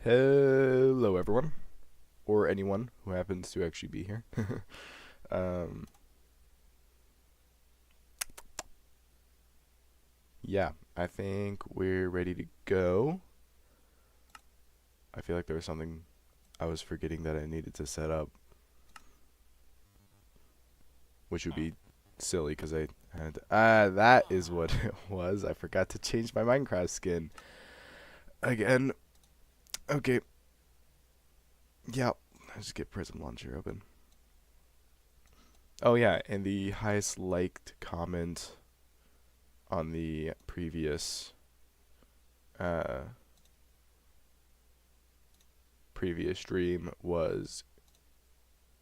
Hello, everyone, or anyone who happens to actually be here. um, yeah, I think we're ready to go. I feel like there was something I was forgetting that I needed to set up, which would be silly because I had. That is what it was. I forgot to change my Minecraft skin again. Okay. Yeah, let's get Prism Launcher open. Oh yeah, and the highest liked comment on the previous stream was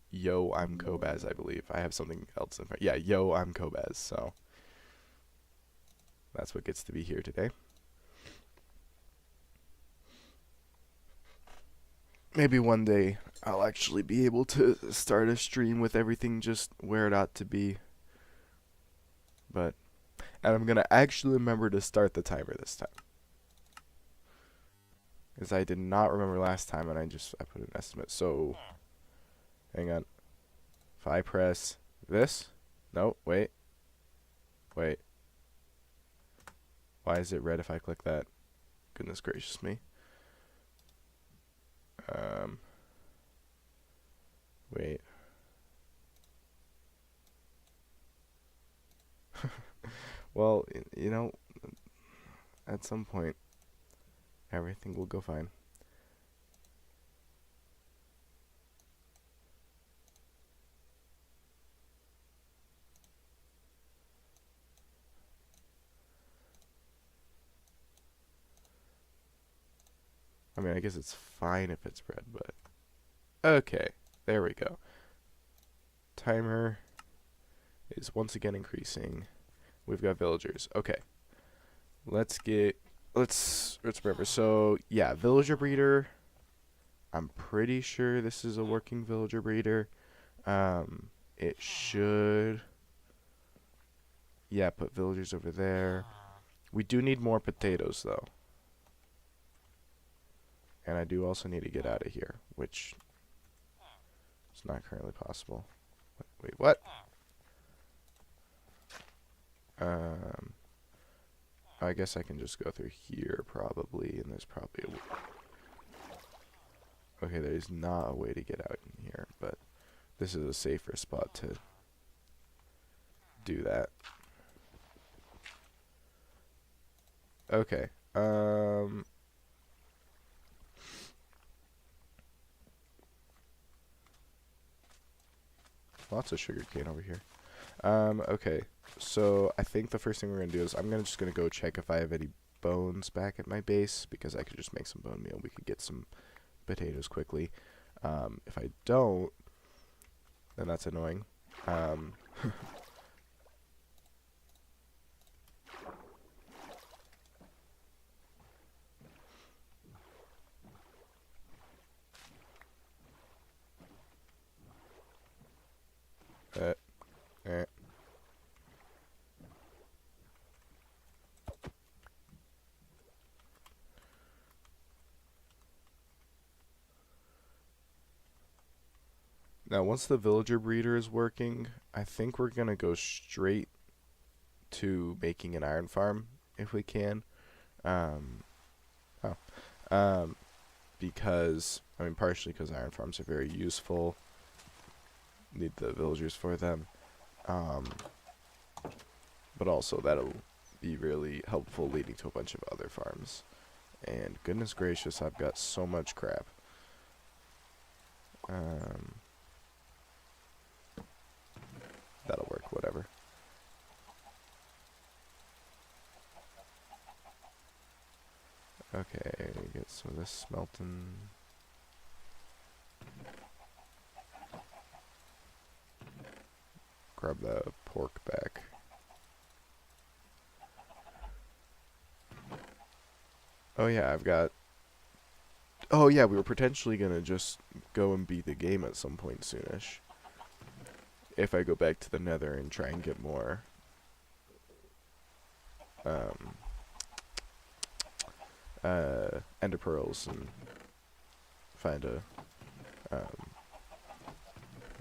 "Yo, I'm Kobaz," I believe. I have something else in front. Yeah, "Yo, I'm Kobaz." So that's what gets to be here today. Maybe one day I'll actually be able to start a stream with everything just where it ought to be. And I'm gonna actually remember to start the timer this time, because I did not remember last time, and I put an estimate. So, hang on. If I press this, no, wait. Why is it red if I click that? Goodness gracious me. Wait. Well, you know, at some point, everything will go fine. I mean, I guess it's fine if it's red, but... Okay, there we go. Timer is once again increasing. We've got villagers. Okay. Let's remember. So, yeah, villager breeder. I'm pretty sure this is a working villager breeder. It should... Yeah, put villagers over there. We do need more potatoes, though. And I do also need to get out of here, which is not currently possible. Wait, what? I guess I can just go through here, probably, and there's probably a... Okay, there's not a way to get out in here, but this is a safer spot to do that. Okay, lots of sugar cane over here. Okay, so I think the first thing we're gonna do is I'm just gonna go check if I have any bones back at my base, because I could just make some bone meal. We could get some potatoes quickly. If I don't, then that's annoying. Eh. Now, once the villager breeder is working, I think we're gonna go straight to making an iron farm if we can. Because, I mean, partially because iron farms are very useful. Need the villagers for them. But also that'll be really helpful leading to a bunch of other farms. And goodness gracious, I've got so much crap. That'll work, whatever. Okay, get some of this smelting. Grab the pork back. Oh yeah, I've got... Oh yeah, we were potentially gonna just go and beat the game at some point soonish. If I go back to the nether and try and get more... ender pearls and find a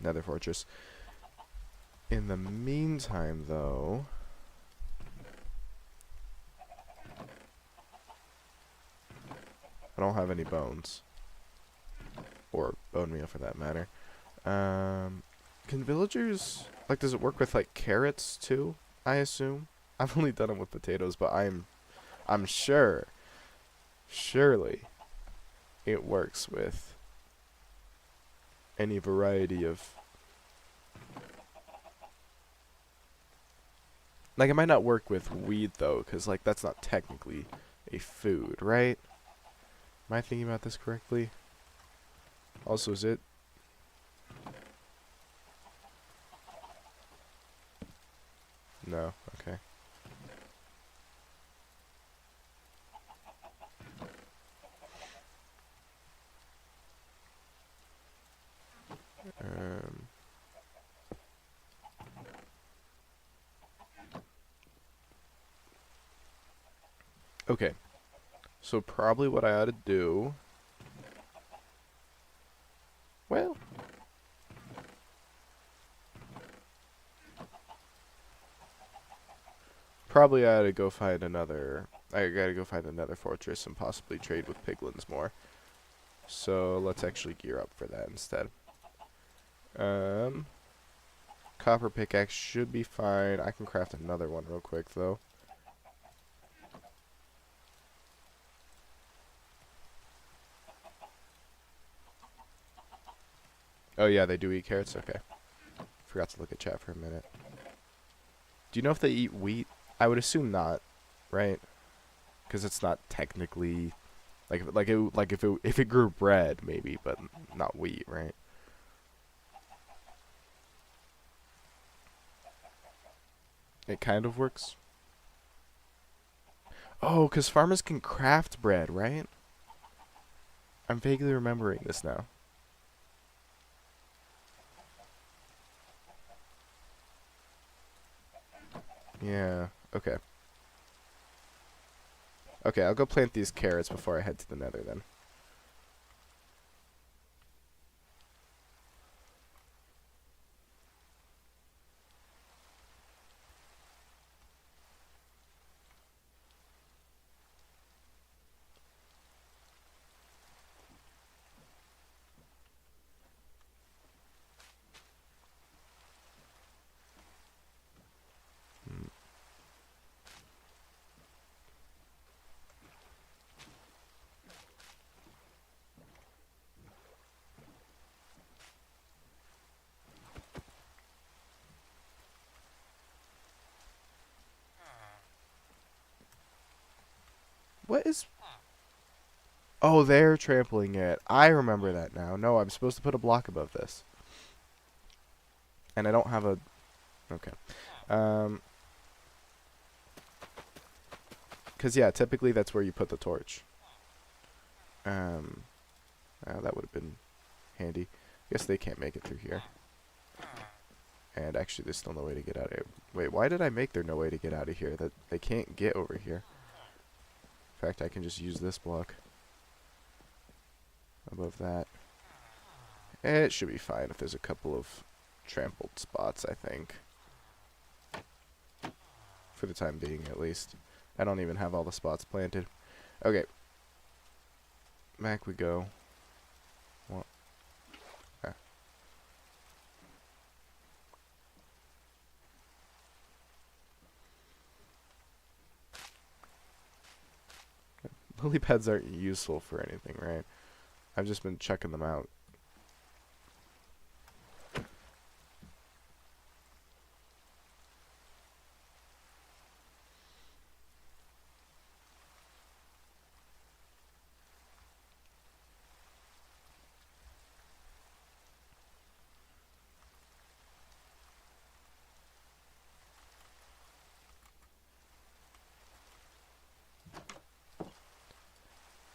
nether fortress. In the meantime, though, I don't have any bones. Or bone meal, for that matter. Can villagers... Like, does it work with, like, carrots, too? I assume? I've only done it with potatoes, but I'm sure... Surely... it works with... any variety of... Like, it might not work with wheat, though, because, like, that's not technically a food, right? Am I thinking about this correctly? Also, is it... No, okay. Okay. So probably what I ought to do... Well... Probably I ought to go find another... I gotta go find another fortress and possibly trade with piglins more. So let's actually gear up for that instead. Copper pickaxe should be fine. I can craft another one real quick though. Oh yeah, they do eat carrots? Okay. Forgot to look at chat for a minute. Do you know if they eat wheat? I would assume not, right? Because it's not technically... if it grew bread, maybe, but not wheat, right? It kind of works. Oh, because farmers can craft bread, right? I'm vaguely remembering this now. Yeah, okay. Okay, I'll go plant these carrots before I head to the nether then. What is... Oh, they're trampling it. I remember that now. No, I'm supposed to put a block above this. And I don't have a... Okay. Because, yeah, typically that's where you put the torch. That would have been handy. Guess they can't make it through here. And actually, there's still no way to get out of here. Wait, why did I make there no way to get out of here? That they can't get over here. In fact, I can just use this block. Above that. It should be fine if there's a couple of trampled spots, I think. For the time being, at least. I don't even have all the spots planted. Okay. Back we go. What? Ah. Lily pads aren't useful for anything, right? I've just been checking them out.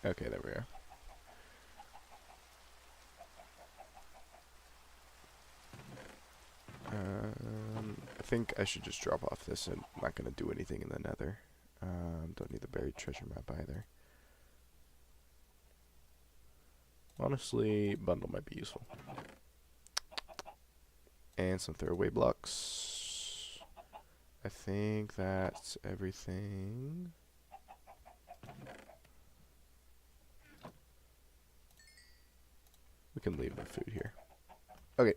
Okay, there we are. I think I should just drop off this. I'm not going to do anything in the nether. Don't need the buried treasure map either. Honestly, bundle might be useful. And some throwaway blocks. I think that's everything. We can leave the food here. Okay.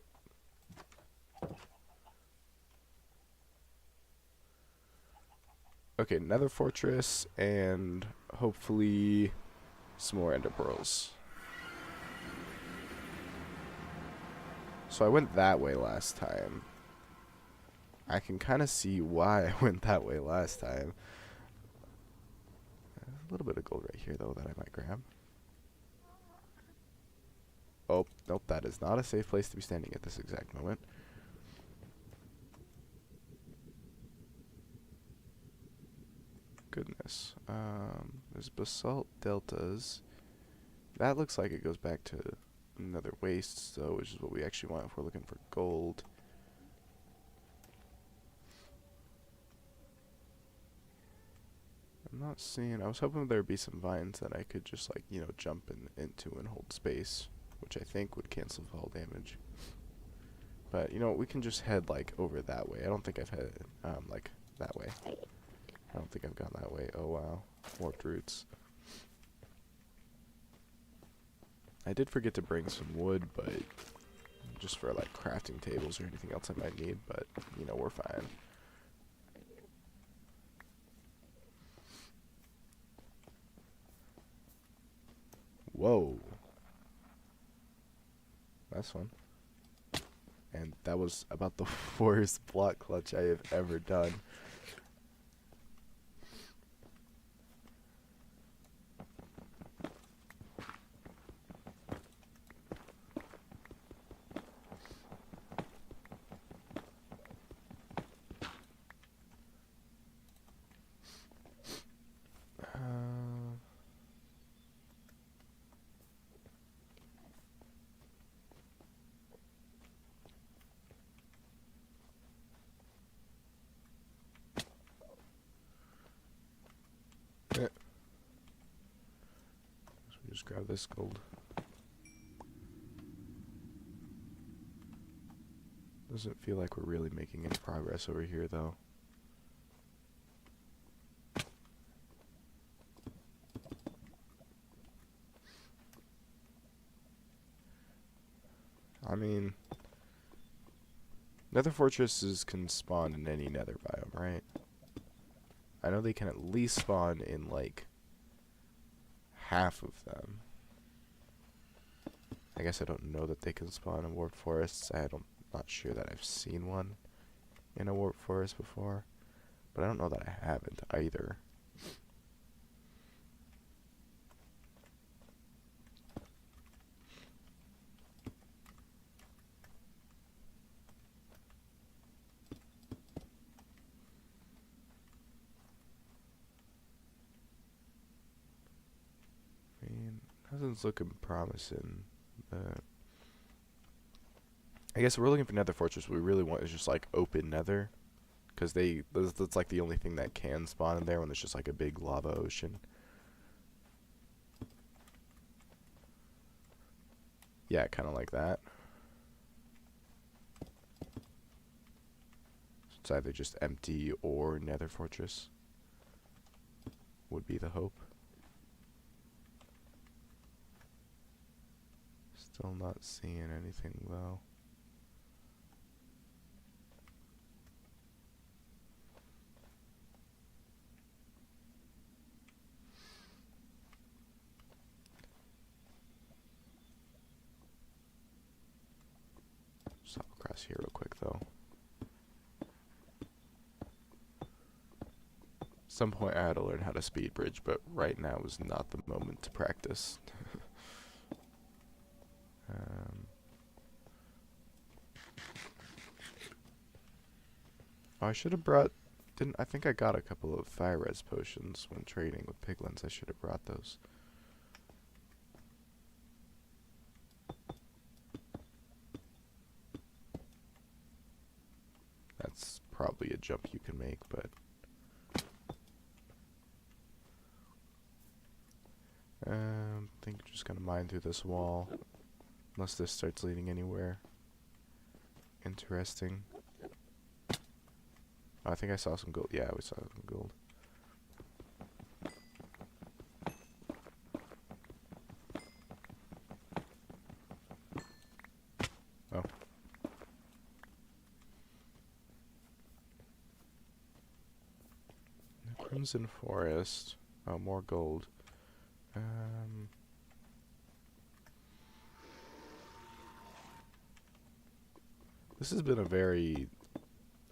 Okay, Nether Fortress and hopefully some more Ender Pearls. So I went that way last time. I can kind of see why I went that way last time. A little bit of gold right here, though, that I might grab. Oh, nope, that is not a safe place to be standing at this exact moment. Goodness. There's basalt deltas. That looks like it goes back to another waste, though, which is what we actually want if we're looking for gold. I'm not seeing... I was hoping there'd be some vines that I could just, like, you know, jump into and hold space, which I think would cancel fall damage. But, you know, we can just head, like, over that way. I don't think I've headed, like, that way. I don't think I've gone that way. Oh, wow. Warped roots. I did forget to bring some wood, but just for, like, crafting tables or anything else I might need, but, you know, we're fine. Whoa. That's fun. And that was about the worst block clutch I have ever done. Just grab this gold. Doesn't feel like we're really making any progress over here, though. I mean, nether fortresses can spawn in any nether biome, right? I know they can at least spawn in, like, half of them. I guess I don't know that they can spawn in warped forests. Not sure that I've seen one in a warped forest before, but I don't know that I haven't either. I mean, nothing's looking promising. I guess if we're looking for nether fortress, what we really want is just like open nether, because that's like the only thing that can spawn in there when there's just like a big lava ocean. Yeah, kind of like that. It's either just empty or nether fortress would be the hope. Still not seeing anything though. Just hop across here real quick though. Some point I had to learn how to speed bridge, but right now is not the moment to practice. I should have brought... I think I got a couple of fire res potions when trading with piglins. I should have brought those. That's probably a jump you can make, but... think you're just gonna mine through this wall. Unless this starts leading anywhere interesting. Oh, I think I saw some gold. Yeah, we saw some gold. Oh. The Crimson Forest. Oh, more gold. This has been a very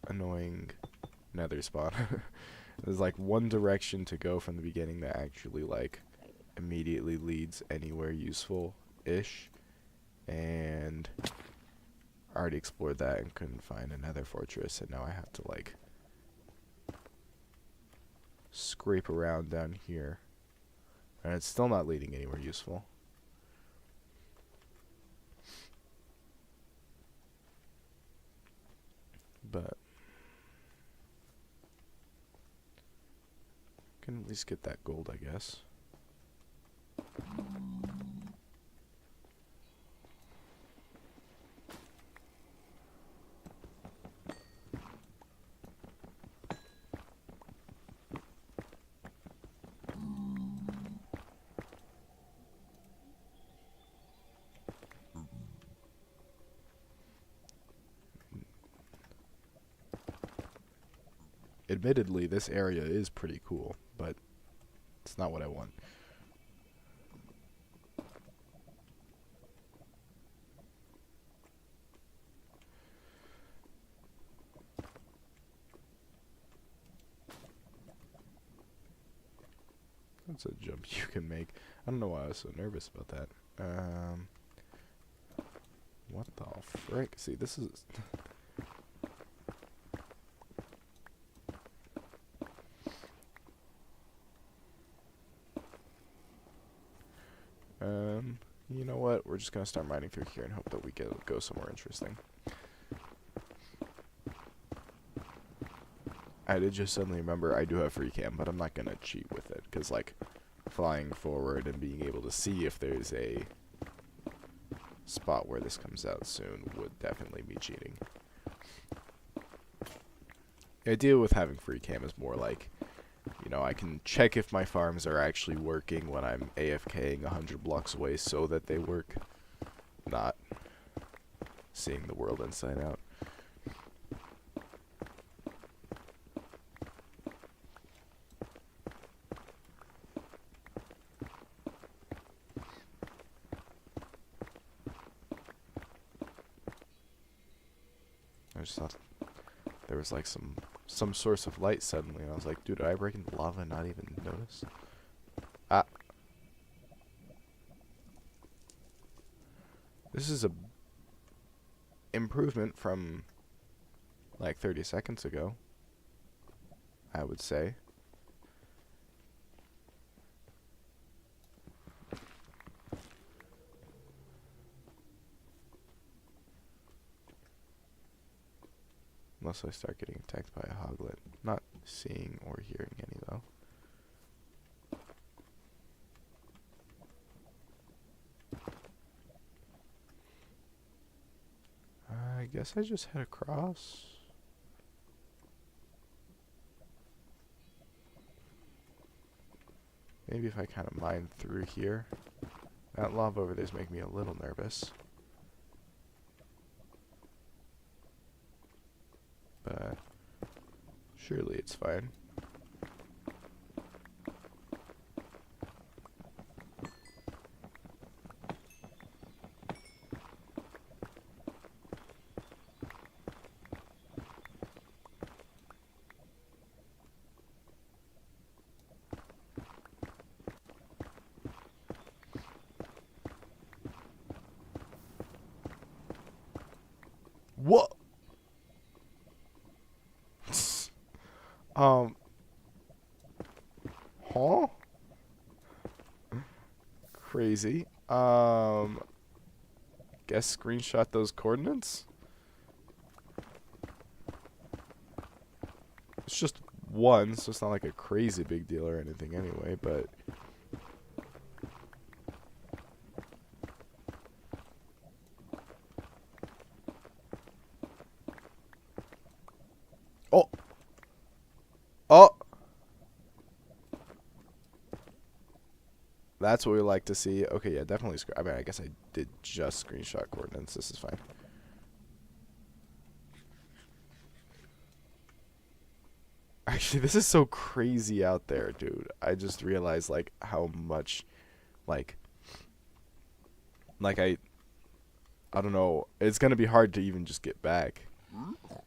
annoying nether spawn. There's like one direction to go from the beginning that actually like immediately leads anywhere useful-ish, and I already explored that and couldn't find another fortress, and now I have to like scrape around down here, and it's still not leading anywhere useful. But can at least get that gold, I guess. Admittedly, this area is pretty cool, but it's not what I want. That's a jump you can make. I don't know why I was so nervous about that. What the frick? See, this is... you know what? We're just gonna start mining through here and hope that we go somewhere interesting. I did just suddenly remember I do have free cam, but I'm not gonna cheat with it, because like flying forward and being able to see if there's a spot where this comes out soon would definitely be cheating. The idea with having free cam is more like, you know, I can check if my farms are actually working when I'm AFKing 100 blocks away so that they work, not seeing the world inside out. I just thought there was like some source of light suddenly, and I was like, dude, did I break into lava and not even notice? Ah. This is a improvement from like 30 seconds ago, I would say. Unless I start getting attacked by a hoglet. Not seeing or hearing any, though. I guess I just head across. Maybe if I kind of mine through here. That lava over there is making me a little nervous. But surely it's fine. What? Huh? Crazy. Guess screenshot those coordinates? It's just one, so it's not like a crazy big deal or anything anyway, but That's what we like to see. Okay, yeah, definitely. I mean, I guess I did just screenshot coordinates. This is fine. Actually, this is so crazy out there, dude. I just realized, like, how much, like I don't know. It's gonna be hard to even just get back.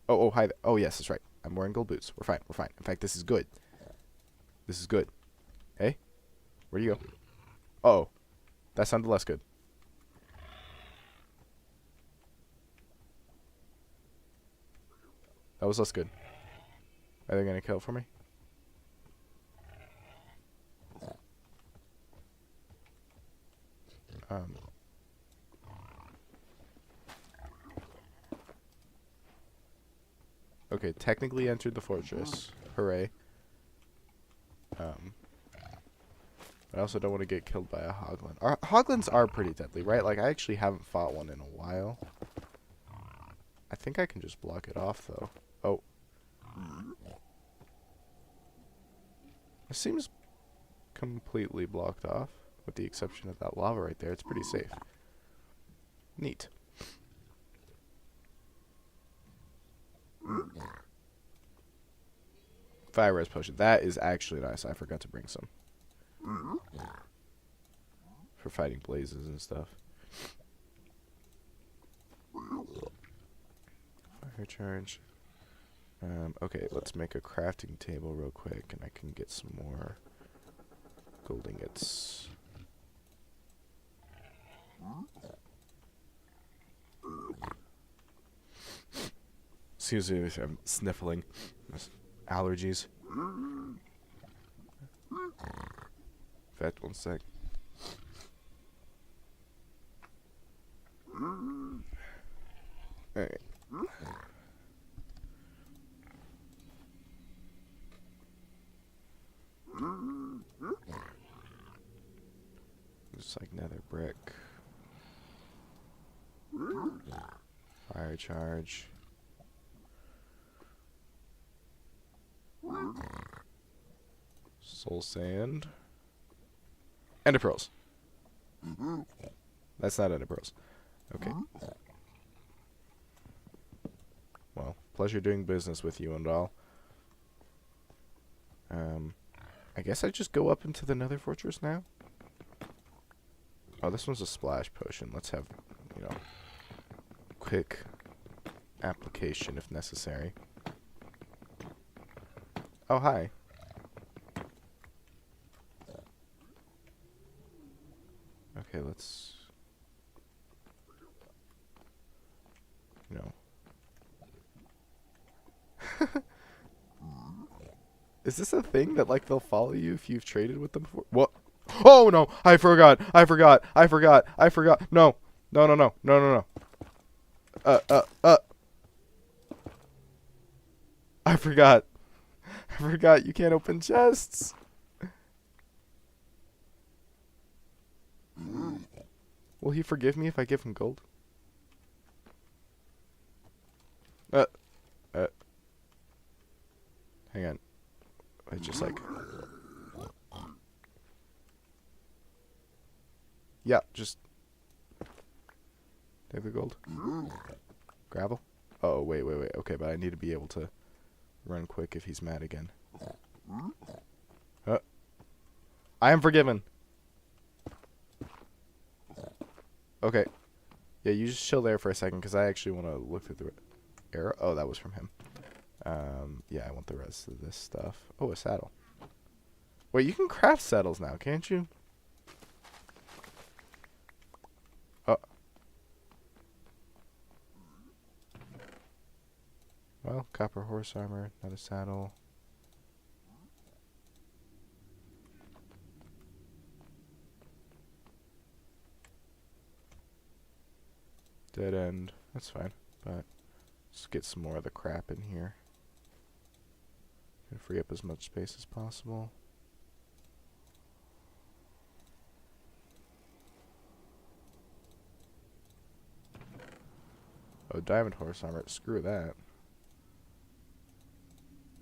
Oh, hi. Oh, yes, that's right. I'm wearing gold boots. We're fine. We're fine. In fact, this is good. This is good. Hey, where'd you go? Uh-oh, that sounded less good. That was less good. Are they gonna kill it for me? Okay, technically entered the fortress. Hooray. I also don't want to get killed by a hoglin. Hoglins are pretty deadly, right? Like, I actually haven't fought one in a while. I think I can just block it off, though. Oh. It seems completely blocked off, with the exception of that lava right there. It's pretty safe. Neat. Fire res potion. That is actually nice. I forgot to bring some. For fighting blazes and stuff. Fire charge. Okay, let's make a crafting table real quick, and I can get some more gold ingots. Excuse me if I'm sniffling. Allergies. In fact, one sec. Alright. Just like nether brick. Fire charge. Soul sand. Ender pearls. That's not ender pearls. Okay. Well, pleasure doing business with you and all. I guess I just go up into the nether fortress now? Oh, this one's a splash potion. Let's have, you know, quick application if necessary. Oh, hi. Okay, let's... You know... Is this a thing that, like, they'll follow you if you've traded with them before? What? Oh, no! I forgot! I forgot! I forgot! I forgot! No! No, no, no. No, no, no. I forgot. I forgot you can't open chests. Will he forgive me if I give him gold? Hang on. I just like... Yeah, just... Take the gold. Gravel? Oh, wait, wait, wait. Okay, but I need to be able to run quick if he's mad again. I am forgiven. Okay. Yeah, you just chill there for a second, because I actually want to look through the arrow. Oh, that was from him. Yeah, I want the rest of this stuff. Oh, a saddle. Wait, you can craft saddles now, can't you? Oh. Well, copper horse armor, not a saddle. Dead end. That's fine, but let's get some more of the crap in here. Free up as much space as possible. Oh, diamond horse armor. Screw that.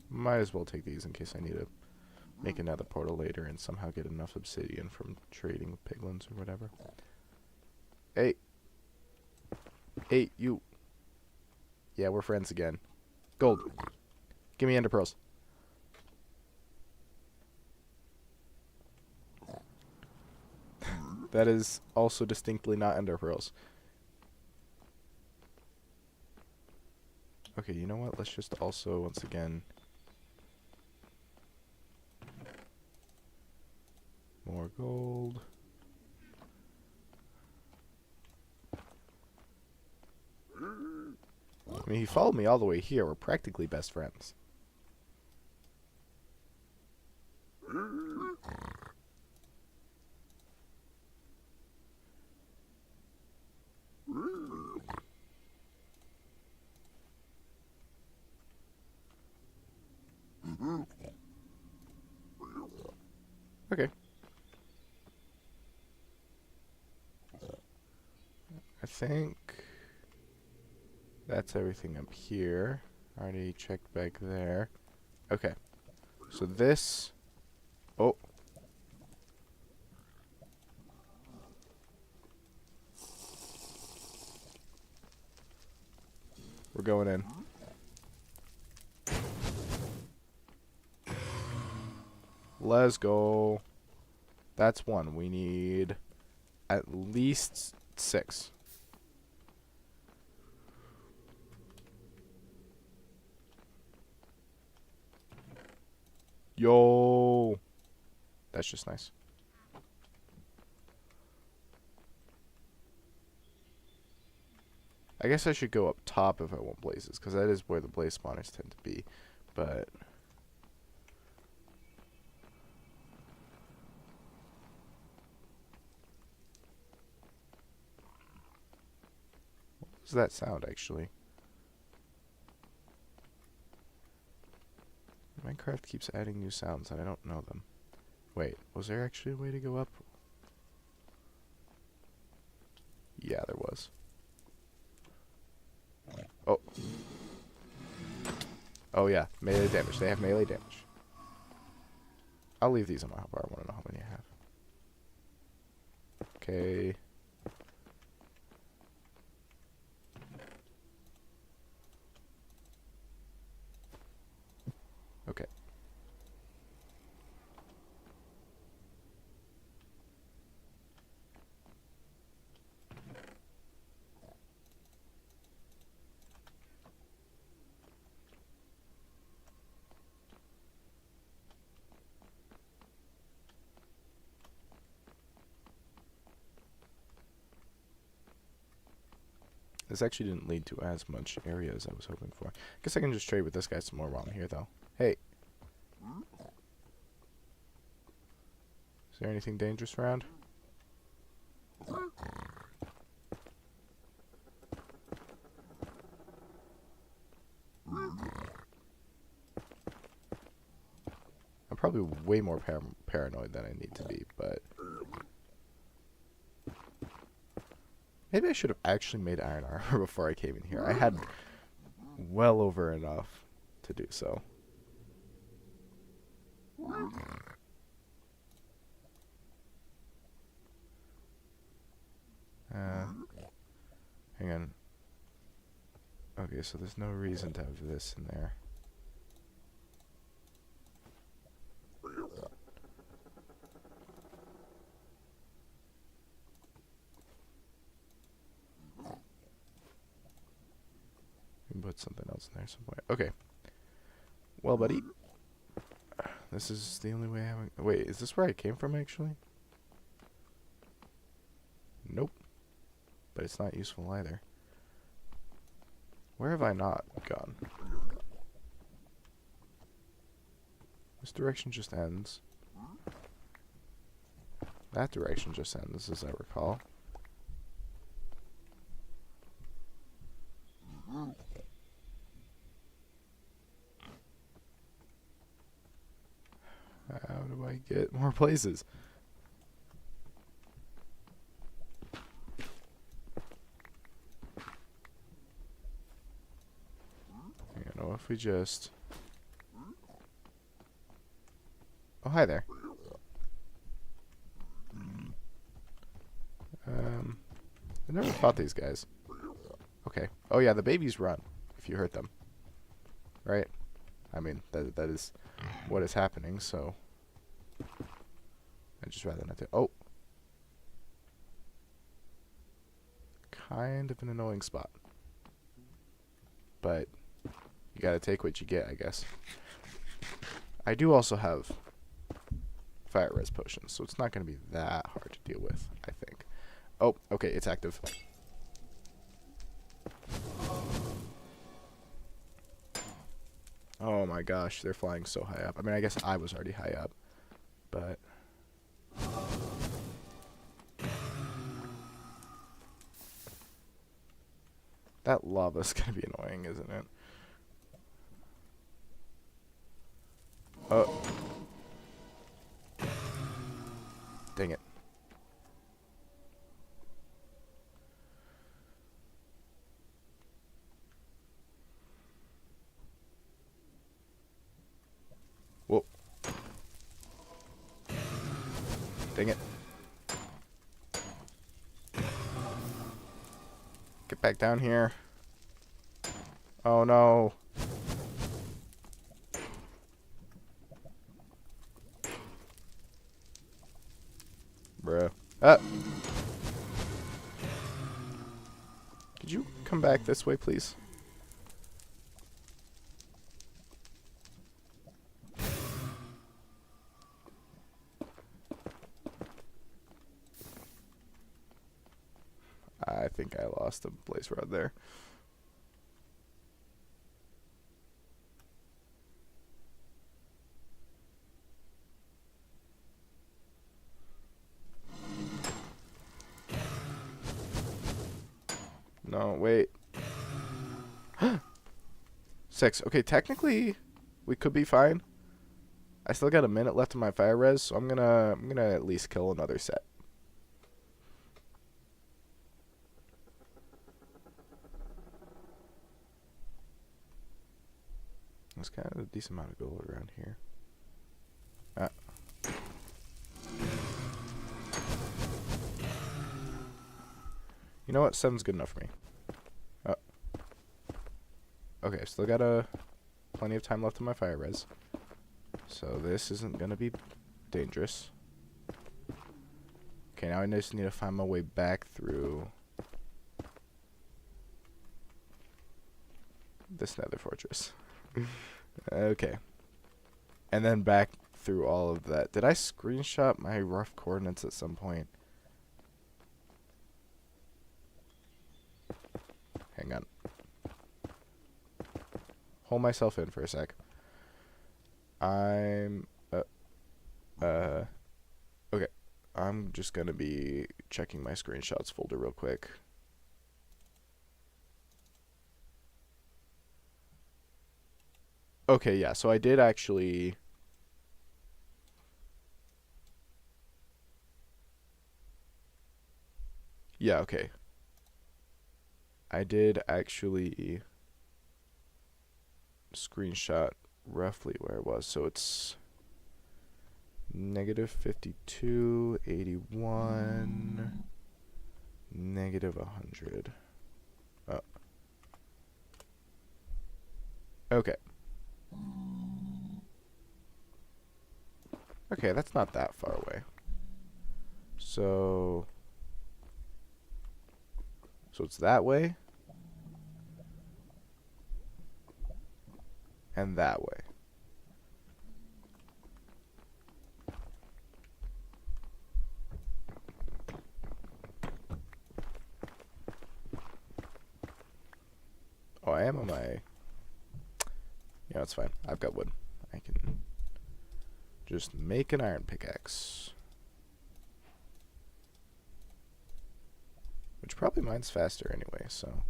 Might as well take these in case I need to make another portal later and somehow get enough obsidian from trading with piglins or whatever. Hey. Hey, you. Yeah, we're friends again. Gold. Give me ender pearls. That is also distinctly not ender pearls. Okay, you know what? Let's just also, once again... More gold. I mean, he followed me all the way here. We're practically best friends. Okay. I think that's everything up here. Already checked back there. Okay. So this... Oh. We're going in. Let's go. That's one. We need at least 6. Yo. That's just nice. I guess I should go up top if I want blazes, because that is where the blaze spawners tend to be. But... what does that sound, actually? Minecraft keeps adding new sounds, and I don't know them. Wait, was there actually a way to go up? Yeah, there was. Oh. Oh, yeah. Melee damage. They have melee damage. I'll leave these on my hotbar. I want to know how many I have. Okay. Okay. This actually didn't lead to as much area as I was hoping for. Guess I can just trade with this guy some more while I'm here, though. Hey. Is there anything dangerous around? I'm probably way more paranoid than I need to be, but... maybe I should have actually made iron armor before I came in here. I had well over enough to do so. Hang on. Okay, so there's no reason to have this in there. We can put something else in there somewhere. Okay. Well, buddy. This is the only way I have... wait, is this where I came from, actually? Nope. But it's not useful either. Where have I not gone? This direction just ends. That direction just ends, as I recall. How do I get more places? You know, if we just... Oh, hi there. I never fought these guys. Okay. Oh yeah, the babies run if you hurt them. Right? I mean, that is what is happening, so I'd just rather not do. Oh. Kind of an annoying spot. But you gotta take what you get, I guess. I do also have fire res potions, so it's not gonna be that hard to deal with, I think. Oh, okay, it's active. Oh my gosh, they're flying so high up. I mean, I guess I was already high up, but... That lava's gonna be annoying, isn't it? Oh. Dang it. Whoa. Dang it. Get back down here. Oh no. Bruh. Ah! Could you come back this way, please? I think I lost a blaze rod there. No, wait. 6. Okay, technically, we could be fine. I still got a minute left in my fire res, so I'm gonna at least kill another set. There's kind of a decent amount of gold around here. Ah. You know what? 7's good enough for me. Oh. Okay, still got plenty of time left in my fire res. So this isn't gonna be dangerous. Okay, now I just need to find my way back through this nether fortress. Okay. And then back through all of that. Did I screenshot my rough coordinates at some point? Hang on. Hold myself in for a sec. I'm okay. I'm just gonna be checking my screenshots folder real quick. Okay, yeah, so I did actually... Yeah, okay. I did actually screenshot roughly where it was. So it's -52, 81, -100. Oh. Okay. Okay, that's not that far away. So it's that way. And that way. Oh, I am on my... Yeah, it's fine. I've got wood. I can just make an iron pickaxe. Which probably mine's faster anyway, so...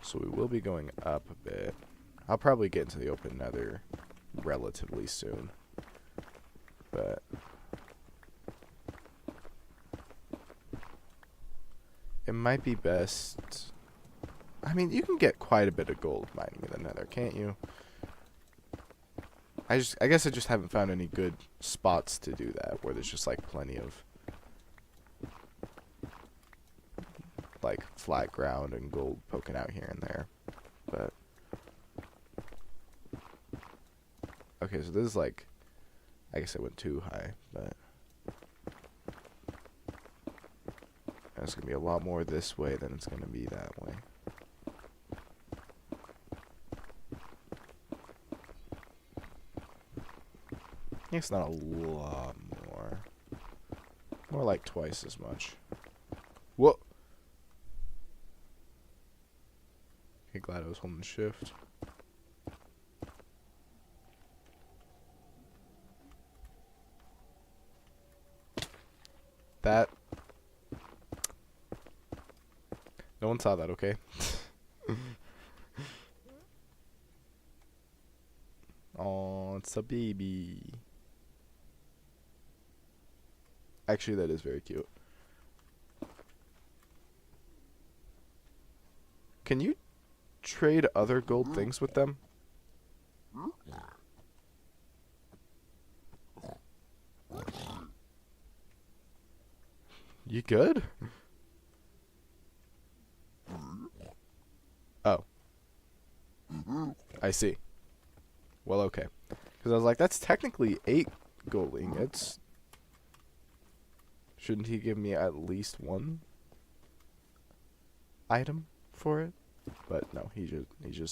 So we will be going up a bit. I'll probably get into the open nether relatively soon. But... it might be best I mean, you can get quite a bit of gold mining in the nether, can't you? I guess I just haven't found any good spots to do that, where there's just, like, plenty of, like, flat ground and gold poking out here and there. But, okay, so this is, like, I guess I went too high, but there's gonna be a lot more this way than it's gonna be that way. It's not a lot more. More like twice as much. Whoa! Okay, glad I was holding shift. That... No one saw that, okay? Oh, it's a baby. Actually, that is very cute. Can you trade other gold things with them? You good? Oh. I see. Well, okay. Because I was like, that's technically 8 gold ingots. Shouldn't he give me at least one item for it? But no, he was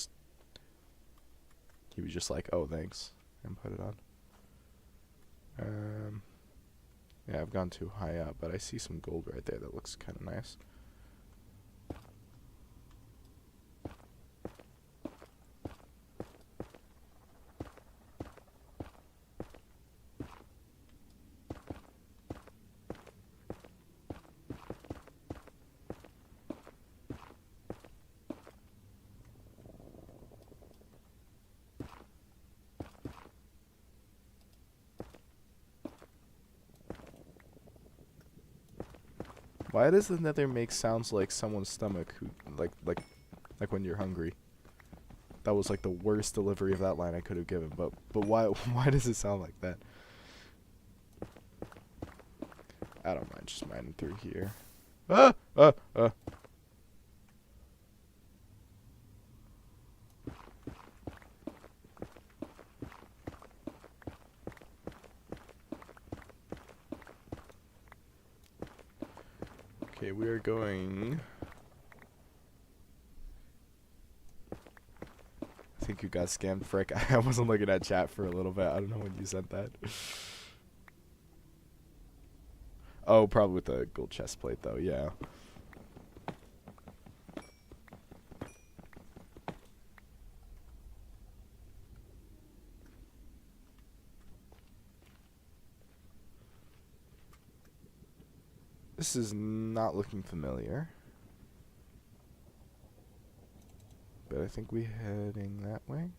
just like, oh, thanks, and put it on. Yeah, I've gone too high up, but I see some gold right there that looks kind of nice. Why does the nether make sounds like someone's stomach who like when you're hungry? That was like the worst delivery of that line I could have given, but why does it sound like that? I don't mind just mining through here. Ah! Okay, we are going... I think you got scammed, frick. I wasn't looking at chat for a little bit. I don't know when you sent that. Oh, probably with the gold chest plate, though, yeah. This is not looking familiar. But I think we're heading that way.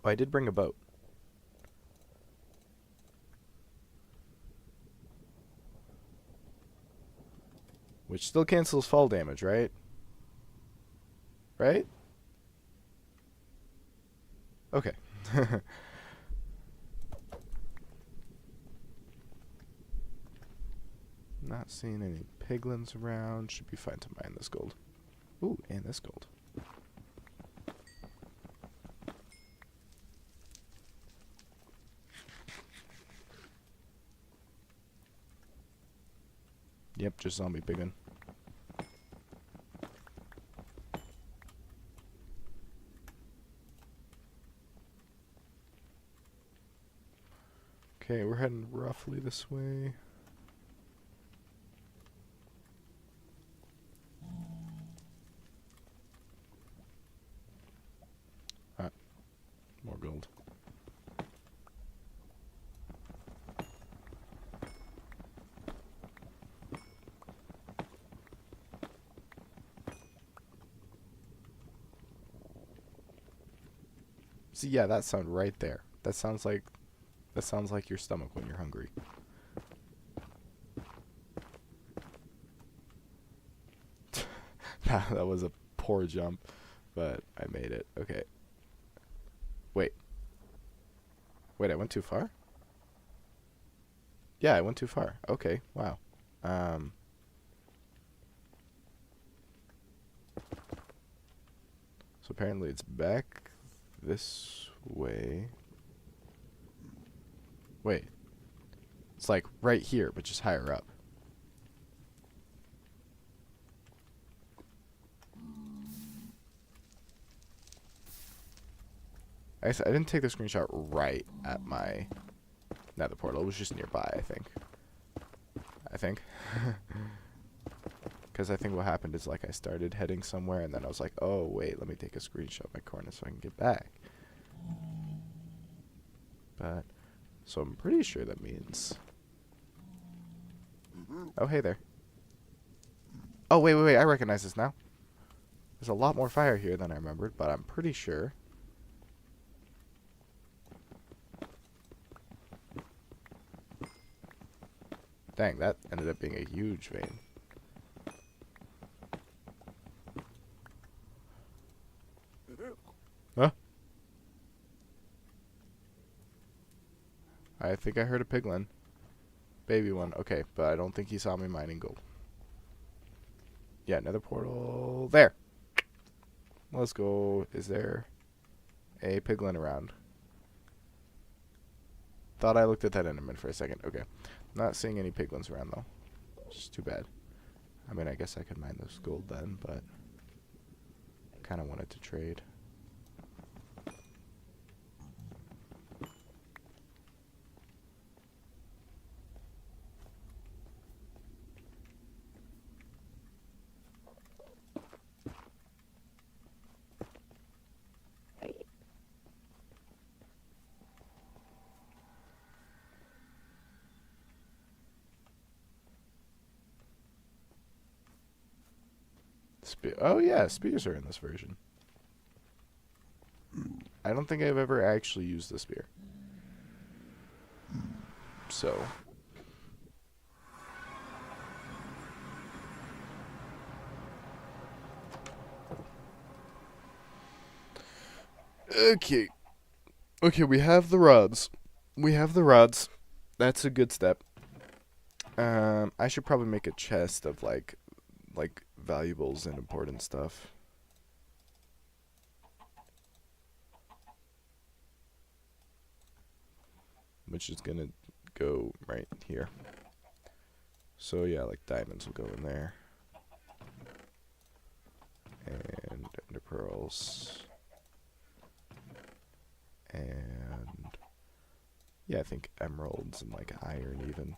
Oh, I did bring a boat. Which still cancels fall damage, right? Right? Okay. Not seeing any piglins around. Should be fine to mine this gold. Ooh, and this gold. Yep, just zombie piglin. Okay, we're heading roughly this way. More gold. See, yeah, that sound right there. That sounds like your stomach when you're hungry. That was a poor jump, but I made it. Okay. Wait. Wait, I went too far? Yeah, I went too far. Okay, wow. So apparently it's back this way. Wait. It's like right here, but just higher up. I didn't take the screenshot right at my nether portal. It was just nearby, I think. Because I think what happened is, like, I started heading somewhere, and then I was like, oh, wait, let me take a screenshot of my corner so I can get back. But, so I'm pretty sure that means... Oh, hey there. Oh, wait, I recognize this now. There's a lot more fire here than I remembered, but I'm pretty sure... Dang, that ended up being a huge vein. Huh? I think I heard a piglin. Baby one. Okay, but I don't think he saw me mining gold. Yeah, another portal. There! Let's go. Is there a piglin around? Thought I looked at that enderman for a second. Okay. Not seeing any piglins around, though. It's too bad. I mean, I guess I could mine this gold then, but... kind of wanted to trade. Oh yeah, spears are in this version. I don't think I've ever actually used the spear. So... Okay. Okay, we have the rods. That's a good step. I should probably make a chest of like valuables and important stuff. Which is gonna go right here. So yeah, like diamonds will go in there. And ender pearls. And yeah, I think emeralds and like iron even.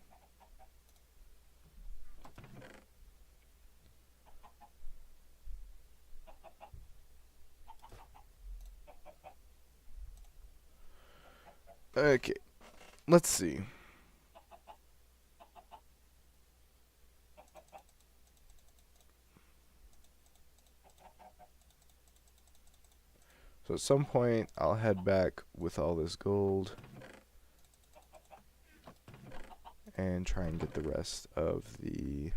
Okay, let's see. So at some point, I'll head back with all this gold and try and get the rest of the...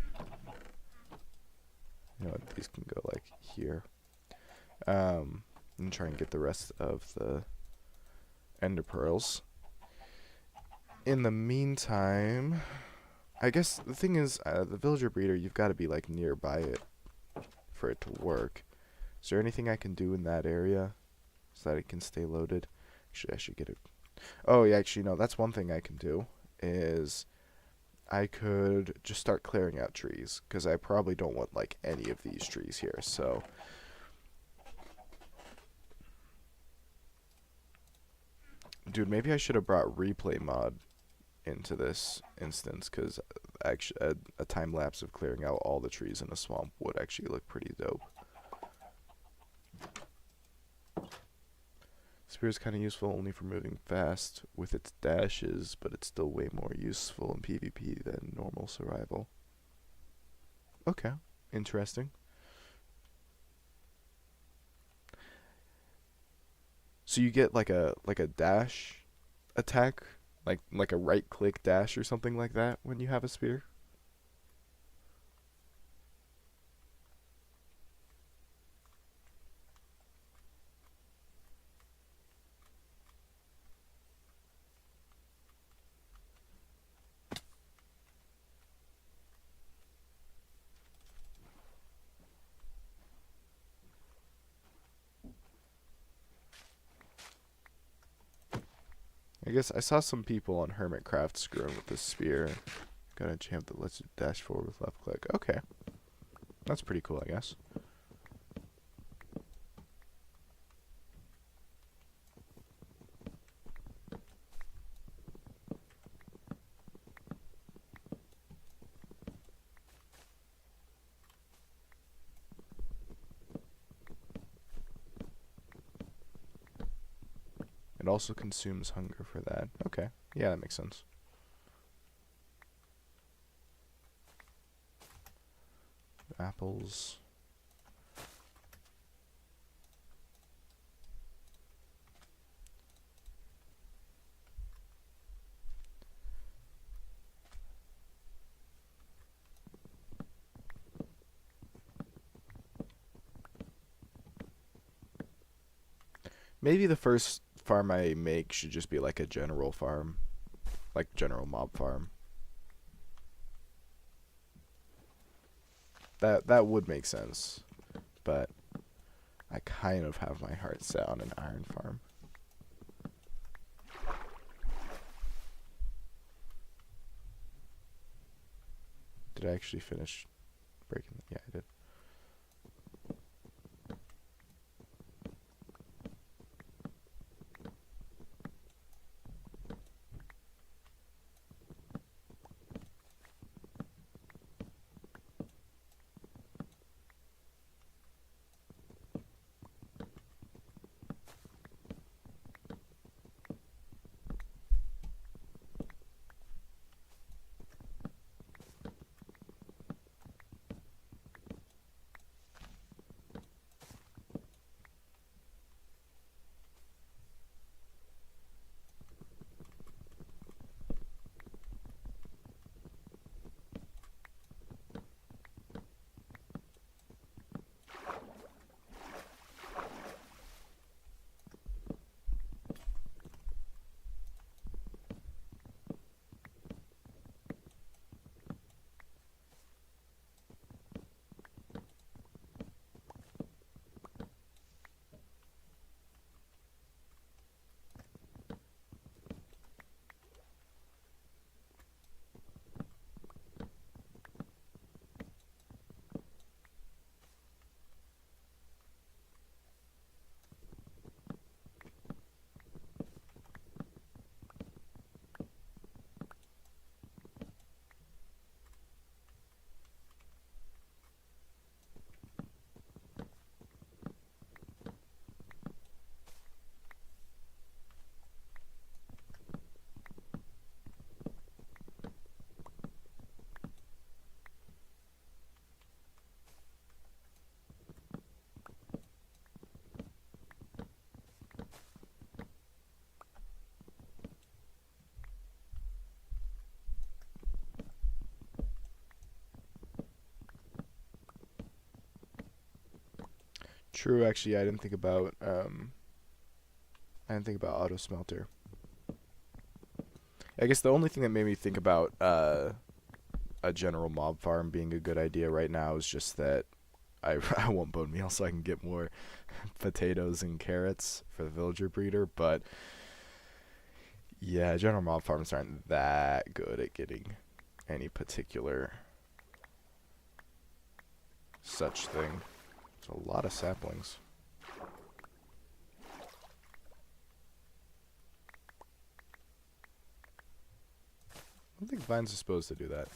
You know what, these can go like here. And try and get the rest of the ender pearls. In the meantime, I guess the thing is, the villager breeder, you've got to be like nearby it for it to work. Is there anything I can do in that area so that it can stay loaded? Actually, I should get it. Oh, yeah, actually, no, that's one thing I can do, is I could just start clearing out trees, because I probably don't want like any of these trees here, so... Dude, maybe I should have brought replay mod into this instance, because actually a time lapse of clearing out all the trees in a swamp would actually look pretty dope. Spear is kind of useful only for moving fast with its dashes, but it's still way more useful in PvP than normal survival. Okay, interesting. So you get like a dash attack, like a right click dash or something like that when you have a spear? I guess I saw some people on Hermitcraft screwing with this spear. Got a jam that lets you dash forward with left click. Okay. That's pretty cool, I guess. It also consumes hunger for that. Okay. Yeah, that makes sense. Apples. Maybe the first farm I make should just be like a general farm. Like general mob farm. That would make sense. But I kind of have my heart set on an iron farm. Did I actually finish breaking? Yeah, I did. True, actually, I didn't think about auto smelter. I guess the only thing that made me think about a general mob farm being a good idea right now is just that I want bone meal so I can get more potatoes and carrots for the villager breeder, but yeah, general mob farms aren't that good at getting any particular such thing. There's a lot of saplings. I don't think vines are supposed to do that.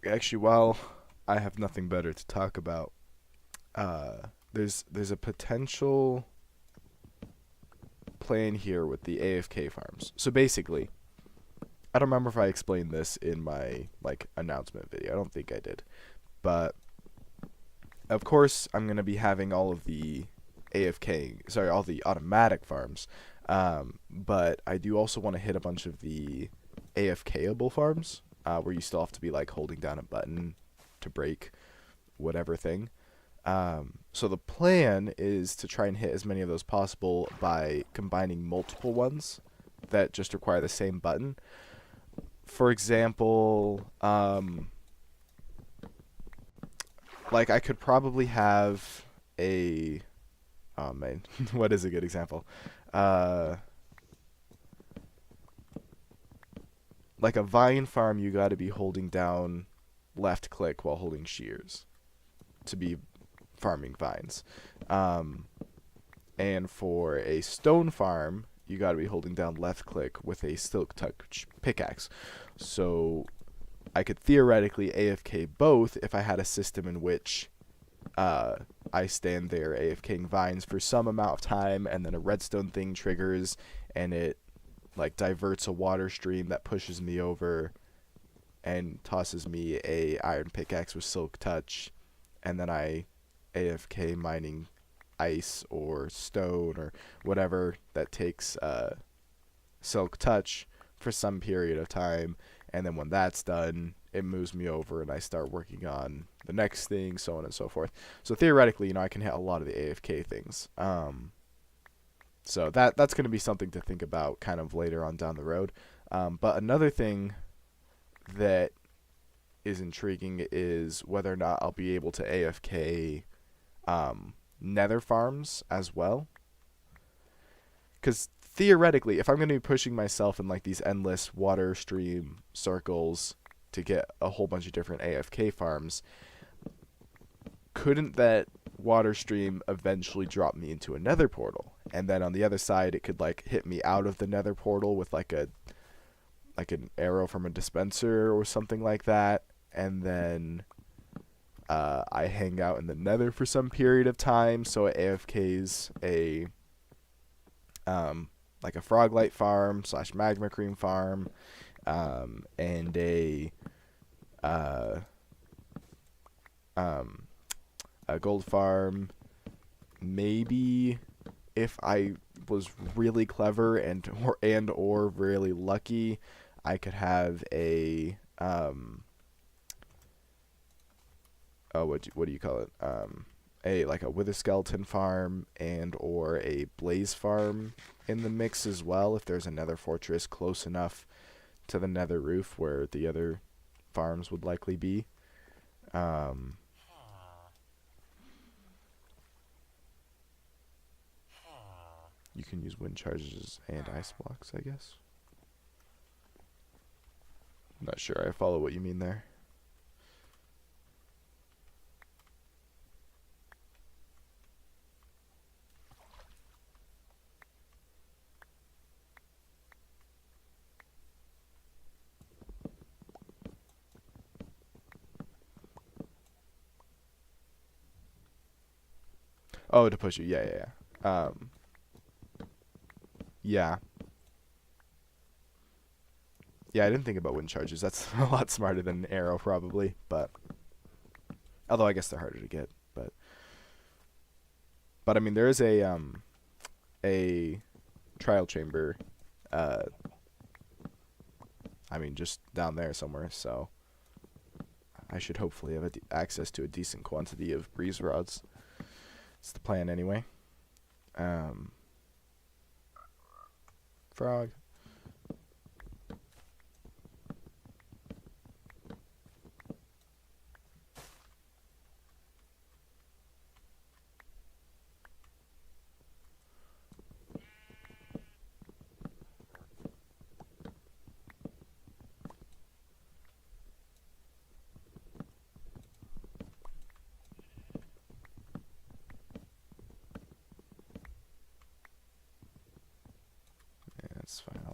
Actually, while I have nothing better to talk about, there's a potential plan here with the AFK farms. So basically, I don't remember if I explained this in my like announcement video. I don't think I did, but of course, I'm going to be having all of the all the automatic farms. But I do also want to hit a bunch of the AFKable farms, where you still have to be like holding down a button to break whatever thing. So the plan is to try and hit as many of those possible by combining multiple ones that just require the same button. For example, like I could probably have a, oh man, what is a good example? Like a vine farm, you got to be holding down left click while holding shears to be farming vines. And for a stone farm, you got to be holding down left click with a silk touch pickaxe. So I could theoretically AFK both if I had a system in which I stand there AFKing vines for some amount of time, and then a redstone thing triggers, and it like diverts a water stream that pushes me over and tosses me a iron pickaxe with silk touch, and then I AFK mining ice or stone or whatever that takes silk touch for some period of time, and then when that's done, it moves me over and I start working on the next thing, so on and so forth. So theoretically, I can hit a lot of the AFK things. So that's going to be something to think about kind of later on down the road. But another thing that is intriguing is whether or not I'll be able to AFK nether farms as well. Because theoretically, if I'm going to be pushing myself in like these endless water stream circles to get a whole bunch of different AFK farms, couldn't that water stream eventually drop me into a nether portal? And then on the other side, it could like hit me out of the nether portal with like an arrow from a dispenser or something like that, and then I hang out in the nether for some period of time, so it AFKs a like a froglight farm / magma cream farm, and a gold farm. Maybe if I was really clever and or really lucky, I could have a what do you call it? A like a wither skeleton farm and or a blaze farm in the mix as well, if there's another fortress close enough to the nether roof where the other farms would likely be. You can use wind charges and ice blocks, I guess. I'm not sure I follow what you mean there. Oh, to push you. Yeah. Yeah. Yeah, I didn't think about wind charges. That's a lot smarter than an arrow, probably. But although I guess they're harder to get. But I mean, there is a trial chamber. I mean, just down there somewhere. So I should hopefully have access to a decent quantity of breeze rods. It's the plan anyway. Frog. Yeah, that's fine.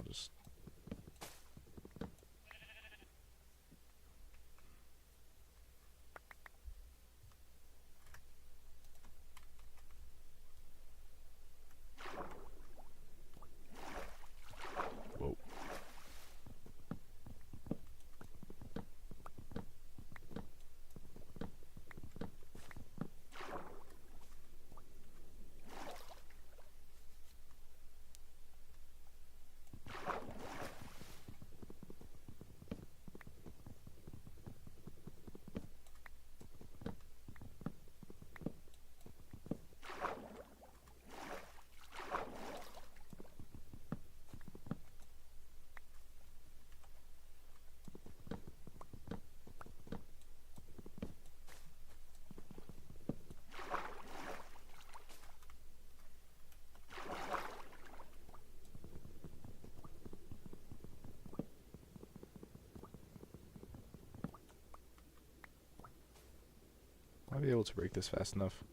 able to break this fast enough.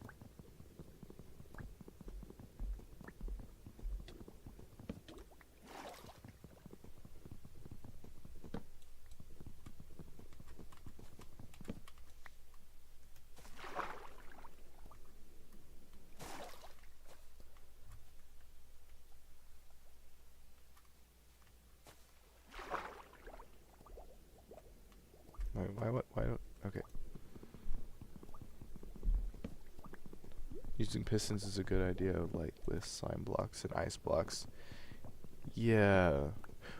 Why don't, okay. Using pistons is a good idea, like with slime blocks and ice blocks. Yeah.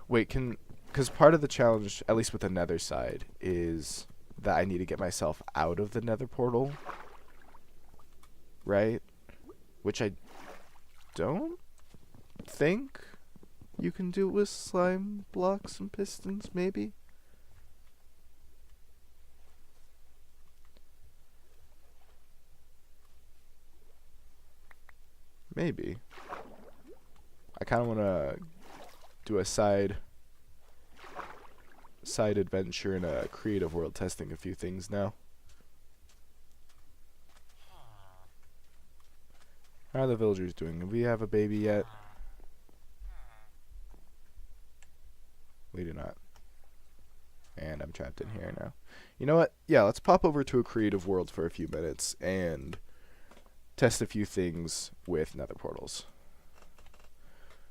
Wait, because part of the challenge, at least with the nether side, is that I need to get myself out of the nether portal. Right? Which I don't think you can do with slime blocks and pistons, maybe? Maybe. I kind of want to do a side adventure in a creative world, testing a few things now. How are the villagers doing? Do we have a baby yet? We do not. And I'm trapped in here now. You know what? Yeah, let's pop over to a creative world for a few minutes and test a few things with nether portals.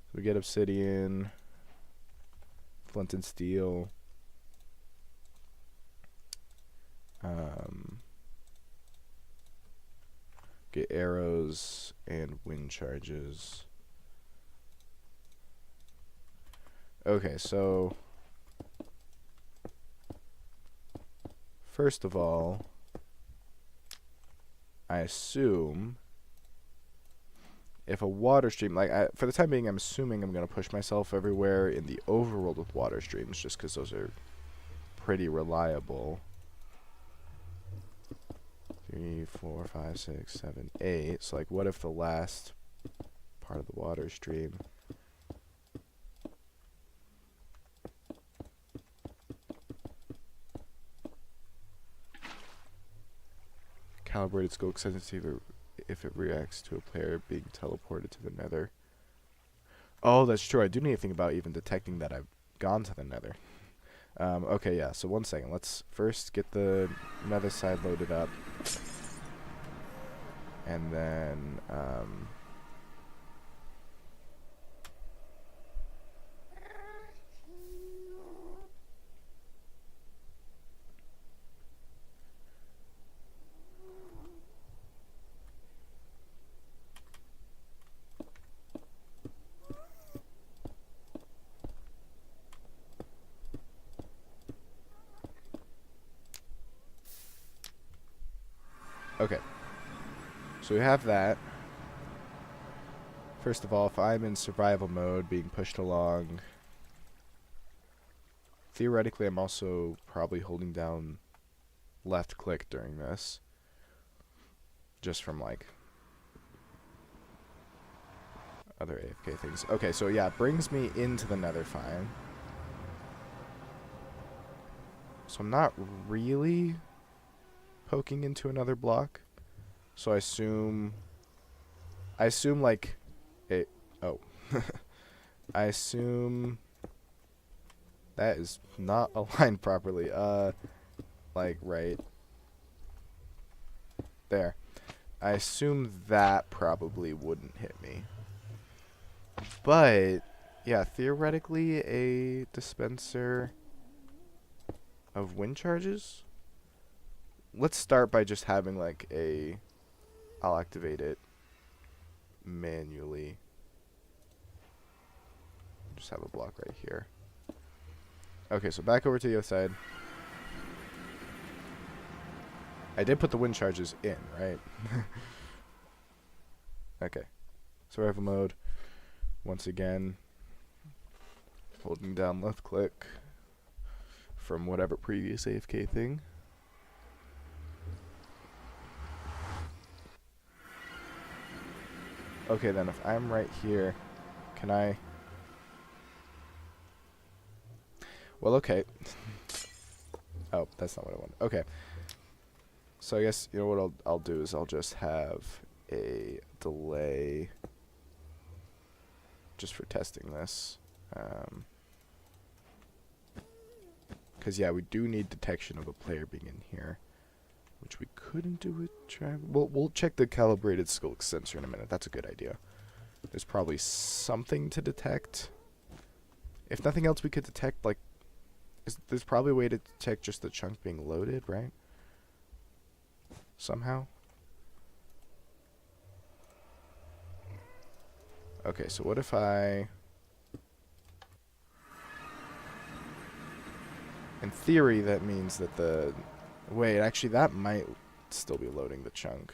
So we get obsidian, flint and steel, get arrows and wind charges. Okay, so first of all, I assume if a water stream, like, for the time being, I'm assuming I'm going to push myself everywhere in the overworld with water streams, just because those are pretty reliable. 3, 4, 5, 6, 7, 8. So, like, what if the last part of the water stream calibrated scope sensitive if it reacts to a player being teleported to the nether? Oh, that's true. I do need to think about even detecting that I've gone to the nether. Okay, yeah, so 1 second. Let's first get the nether side loaded up. And then, okay. So we have that. First of all, if I'm in survival mode, being pushed along, theoretically I'm also probably holding down left click during this. Just from, like, other AFK things. Okay, so yeah, it brings me into the nether fine. So I'm not really poking into another block. So I assume like it, oh. I assume that is not aligned properly. Like right there. I assume that probably wouldn't hit me. But yeah, theoretically a dispenser of wind charges. Let's start by just having like I'll activate it manually. Just have a block right here. Okay, so back over to the other side. I did put the wind charges in, right? Okay. Survival mode. Once again, holding down left click from whatever previous AFK thing. Okay, then if I'm right here, can I... Well, okay. Oh, that's not what I want. Okay. So I guess, you know what I'll do is I'll just have a delay just for testing this. Because, yeah, we do need detection of a player being in here, which we couldn't do with travel. We'll check the calibrated skulk sensor in a minute. That's a good idea. There's probably something to detect. If nothing else, we could detect, like, there's probably a way to detect just the chunk being loaded, right? Somehow. Okay, so what if I... In theory, that means that the... Wait, actually, that might still be loading the chunk.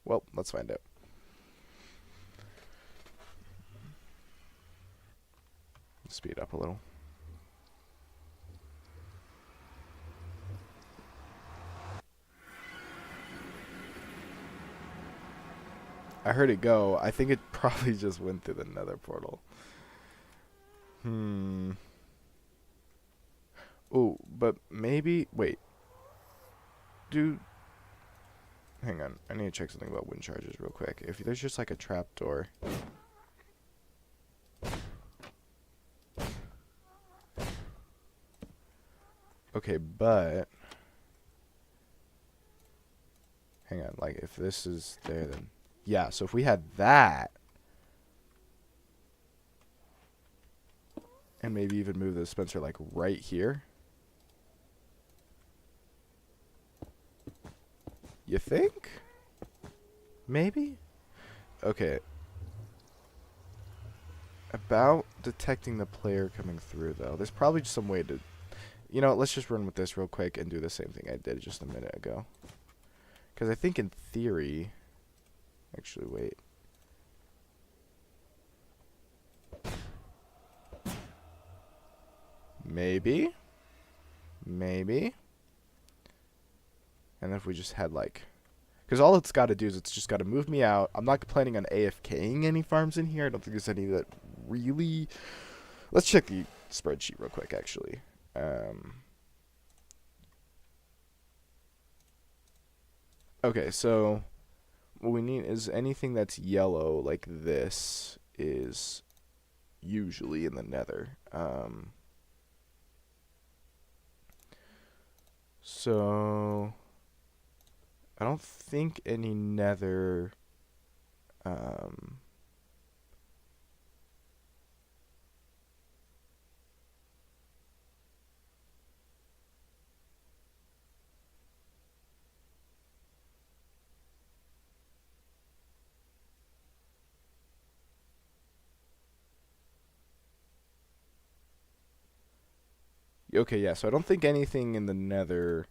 Well, let's find out. Speed up a little. I heard it go. I think it probably just went through the nether portal. Ooh, but maybe... Wait. Hang on. I need to check something about wind charges real quick. If there's just like a trapdoor... Okay, but... Hang on. Like, if this is there, then... Yeah, so if we had that... And maybe even move the dispenser, like, right here... You think? Maybe? Okay. About detecting the player coming through, though. There's probably just some way to... You know, let's just run with this real quick and do the same thing I did just a minute ago. Because I think in theory... Actually, wait. Maybe? Maybe? And if we just had, like... Because all it's got to do is it's just got to move me out. I'm not planning on AFKing any farms in here. I don't think there's any that really... Let's check the spreadsheet real quick, actually. Okay, so... What we need is anything that's yellow, like this, is usually in the nether. So... I don't think any nether... Okay, yeah, so I don't think anything in the nether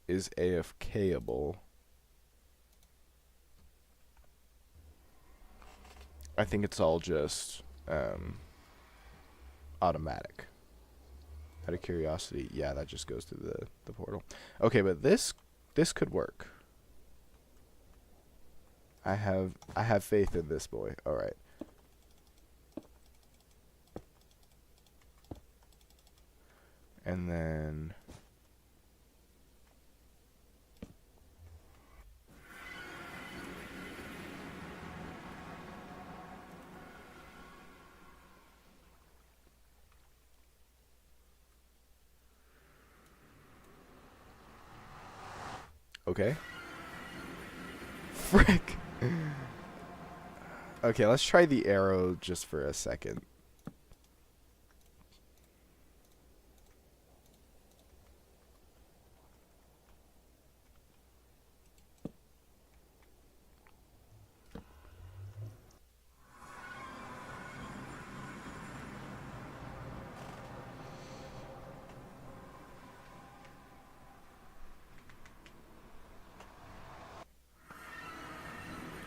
is AFKable. I think it's all just automatic. Out of curiosity, yeah, that just goes through the portal. Okay, but this could work. I have faith in this boy. All right. And then okay. Frick. Okay, let's try the arrow just for a second.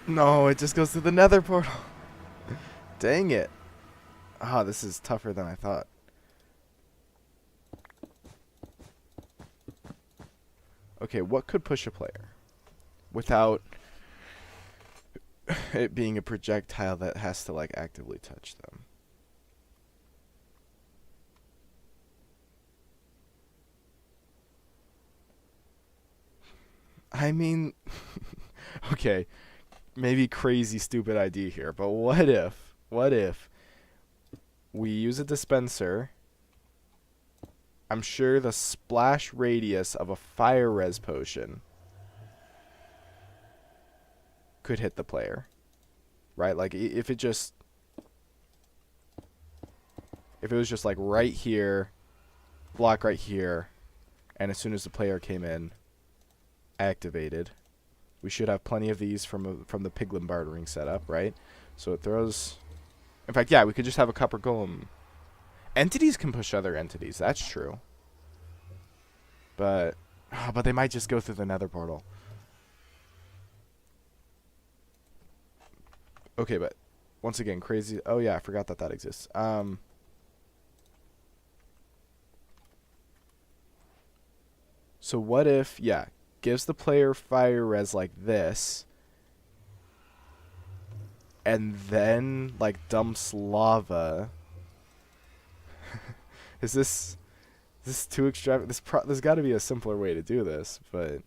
No, it just goes through the nether portal. Dang it. Ah, this is tougher than I thought. Okay, what could push a player without it being a projectile that has to, like, actively touch them? I mean, okay, maybe crazy stupid idea here, but what if we use a dispenser? I'm sure the splash radius of a fire res potion could hit the player, right? Like if it was just like right here, block right here, and as soon as the player came in, activated, we should have plenty of these from the piglin bartering setup, right? So it throws. In fact, yeah, we could just have a copper golem. Entities can push other entities. That's true. But they might just go through the nether portal. Okay, but once again, crazy. Oh yeah, I forgot that exists. So what if, yeah, gives the player fire res like this, and then like dumps lava. Is this too extravagant? There's got to be a simpler way to do this, but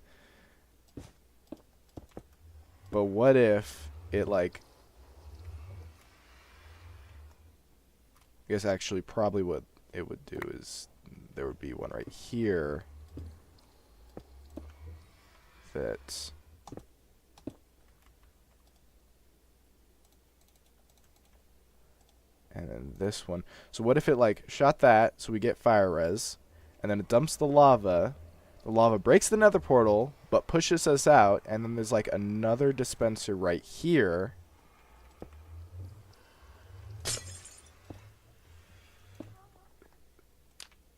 what if it like? I guess actually probably what it would do is there would be one right here that and then this one. So what if it like shot that so we get fire res, and then it dumps the lava breaks the nether portal but pushes us out, and then there's like another dispenser right here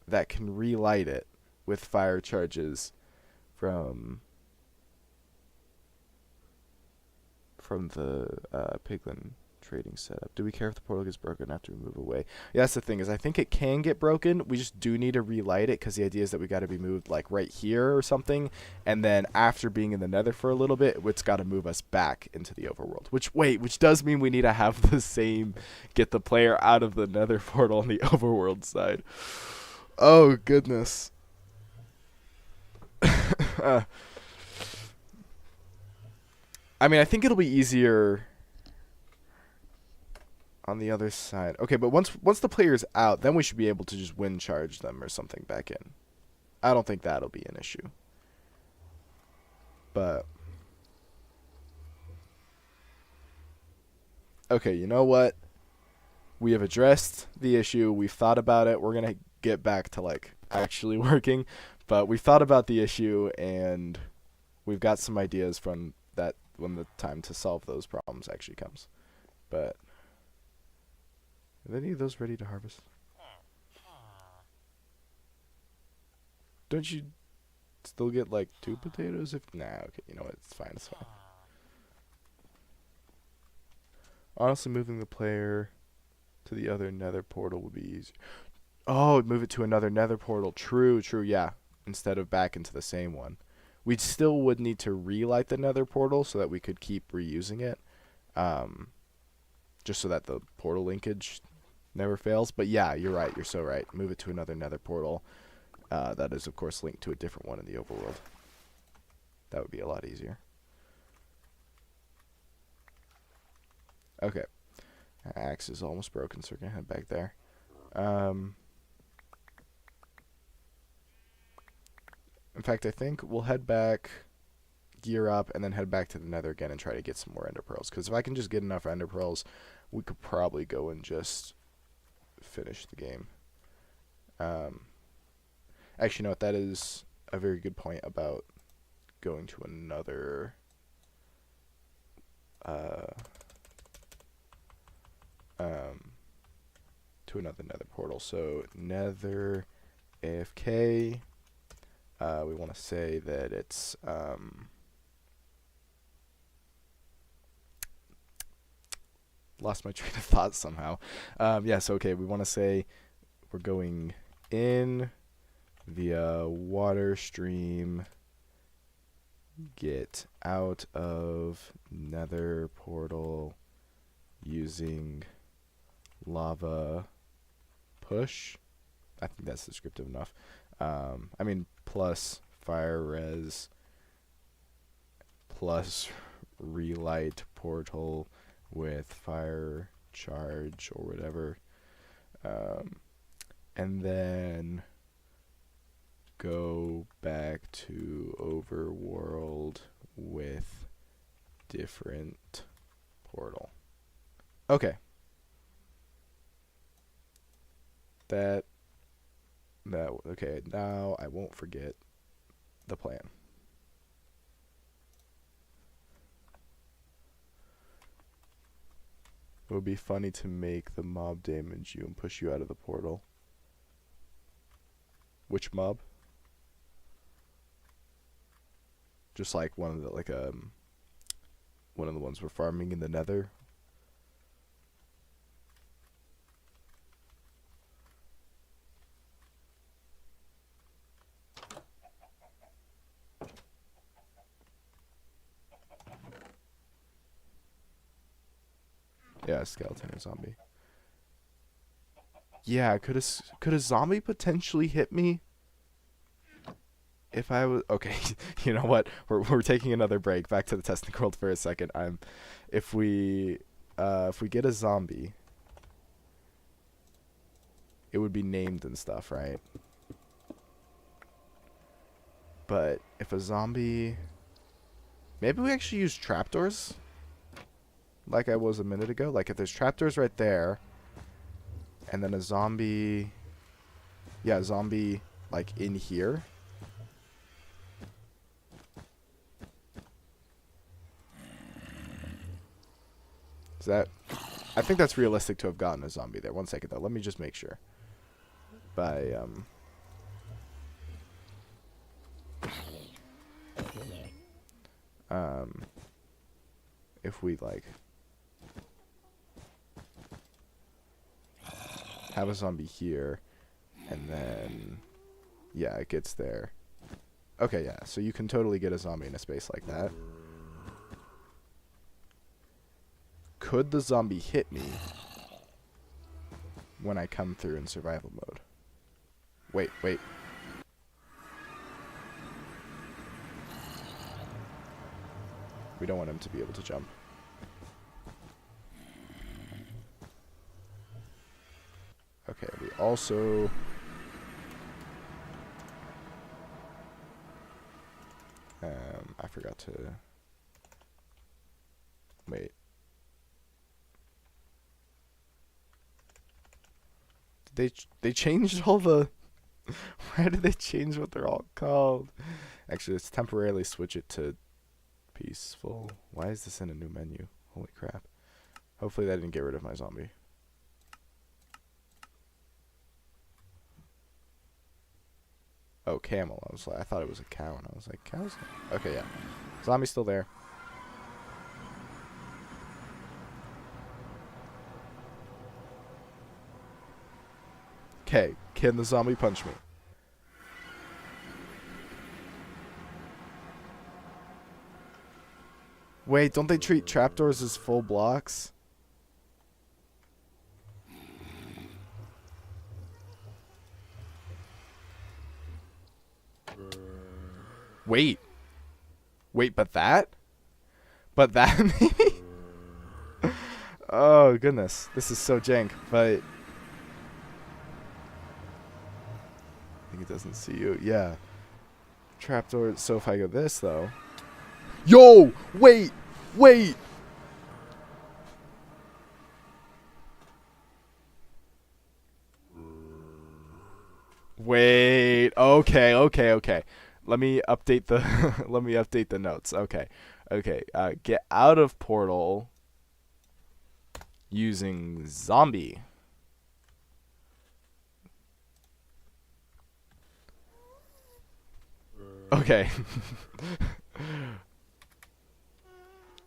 that can relight it with fire charges from the piglin trading setup. Do we care if the portal gets broken after we move away? Yeah, that's the thing, is I think it can get broken. We just do need to relight it, because the idea is that we got to be moved like right here or something, and then after being in the nether for a little bit, it's got to move us back into the overworld, which does mean we need to have the same get the player out of the nether portal on the overworld side. Oh goodness. I mean, I think it'll be easier on the other side. Okay, but once the player's out, then we should be able to just wind charge them or something back in. I don't think that'll be an issue. But okay, you know what? We have addressed the issue. We've thought about it. We're going to get back to like actually working, but we've thought about the issue and we've got some ideas from that when the time to solve those problems actually comes. But are any of those ready to harvest? Don't you still get like 2 potatoes? If nah, okay, you know what? It's fine. It's fine. Honestly, moving the player to the other nether portal would be easy. Oh, move it to another nether portal. True, yeah. Instead of back into the same one. We still would need to relight the nether portal so that we could keep reusing it. Just so that the portal linkage never fails. But yeah, you're right. You're so right. Move it to another nether portal. That is, of course, linked to a different one in the overworld. That would be a lot easier. Okay. Axe is almost broken, so we're going to head back there. In fact, I think we'll head back, gear up, and then head back to the nether again and try to get some more ender pearls. Because if I can just get enough ender pearls, we could probably go and just finish the game. Actually, you know what? That is a very good point about going to another... to another nether portal. So nether AFK, we want to say that it's lost my train of thought somehow. Yes, okay, we want to say we're going in via water stream, get out of nether portal using lava push. I think that's descriptive enough. I mean, plus fire res plus relight portal with fire charge or whatever. And then go back to overworld with different portal. Okay. Okay, now I won't forget the plan. It would be funny to make the mob damage you and push you out of the portal. Which mob? Just like one of the one of the ones we're farming in the Nether. Yeah, skeleton or zombie. Yeah, could a zombie potentially hit me? If I was okay, you know what? We're taking another break. Back to the testing world for a second. If we get a zombie, it would be named and stuff, right? But if a zombie, maybe we actually use trapdoors, like I was a minute ago. Like if there's trapdoors right there, and then a zombie, yeah, zombie like in here. Is that? I think that's realistic to have gotten a zombie there. One second though. Let me just make sure. By if we like have a zombie here, and then yeah, it gets there. Okay, yeah. So you can totally get a zombie in a space like that. Could the zombie hit me when I come through in survival mode? Wait. We don't want him to be able to jump. Okay, we also... I forgot to... Wait. They changed all the... Why did they change what they're all called? Actually, let's temporarily switch it to peaceful. Why is this in a new menu? Holy crap. Hopefully that didn't get rid of my zombie. Oh, camel. I thought it was a cow, and I was like, cows? Okay, yeah. Zombie's still there. Okay, can the zombie punch me? Wait, don't they treat trapdoors as full blocks? Wait, but that? But that maybe? Oh, goodness. This is so jank, but... I think it doesn't see you. Yeah. Trapdoor. So if I go this, though... Yo! Wait! Wait! Wait. Okay. Let me update the let me update the notes. Okay. Get out of portal using zombie. Okay.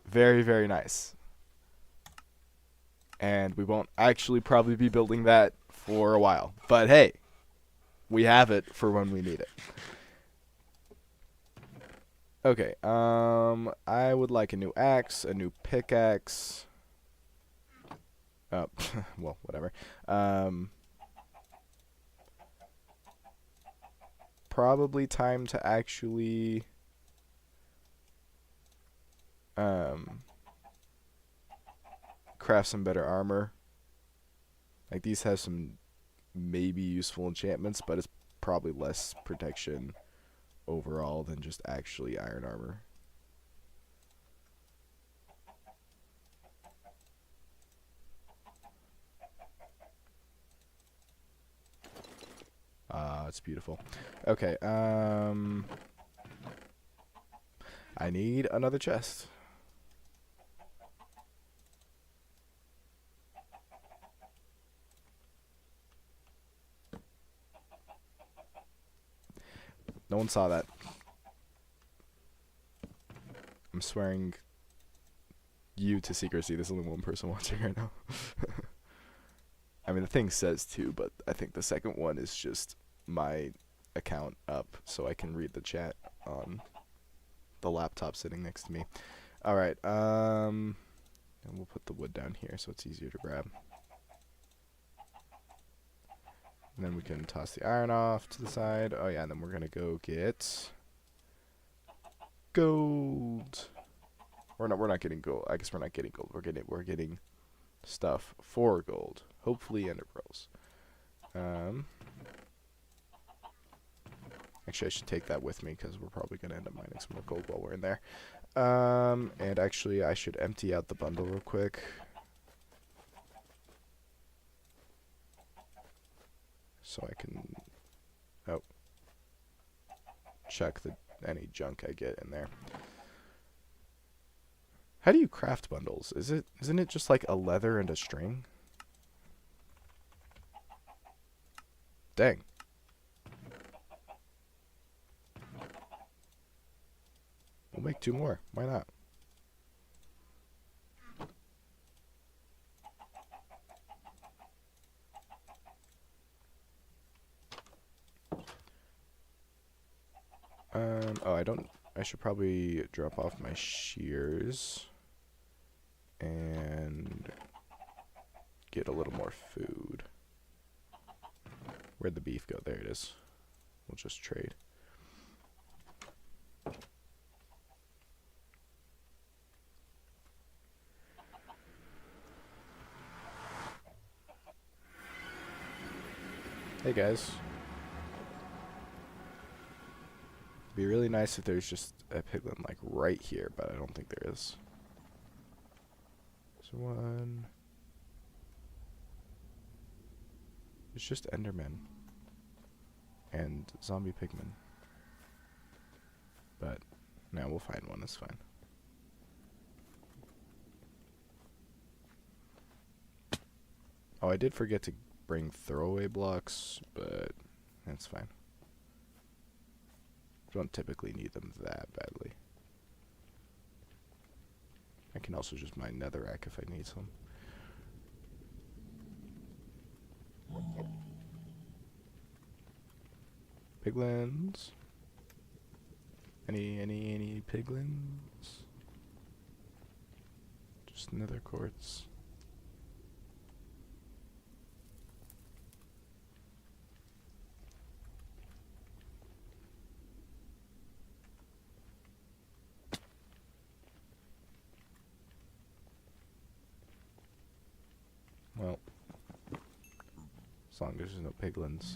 Very, very nice. And we won't actually probably be building that for a while. But hey, we have it for when we need it. Okay, I would like a new axe, a new pickaxe. Well, whatever. Probably time to actually craft some better armor. Like, these have some maybe useful enchantments, but it's probably less protection overall than just actually iron armor. It's beautiful. Okay, I need another chest. No one saw that. I'm swearing you to secrecy. There's only one person watching right now. I mean, the thing says two, but I think the second one is just my account up so I can read the chat on the laptop sitting next to me. Alright, and we'll put the wood down here so it's easier to grab. And then we can toss the iron off to the side. Oh yeah, and then we're gonna go get gold. We're not getting gold. I guess we're not getting gold. We're getting stuff for gold. Hopefully ender pearls. Actually, I should take that with me because we're probably going to end up mining some more gold while we're in there. And actually, I should empty out the bundle real quick. So I can check any junk I get in there. How do you craft bundles? Isn't it just like a leather and a string? Dang. We'll make 2 more. Why not? I should probably drop off my shears and get a little more food. Where'd the beef go? There it is. We'll just trade. Hey guys. It'd be really nice if there's just a piglin like right here, but I don't think there is. There's one. It's just endermen and zombie pigmen. But now we'll find one, it's fine. Oh, I did forget to bring throwaway blocks, but that's fine. Don't typically need them that badly. I can also just mine netherrack if I need some. Piglins? Any piglins? Just nether quartz. Well, as long as there's no piglins.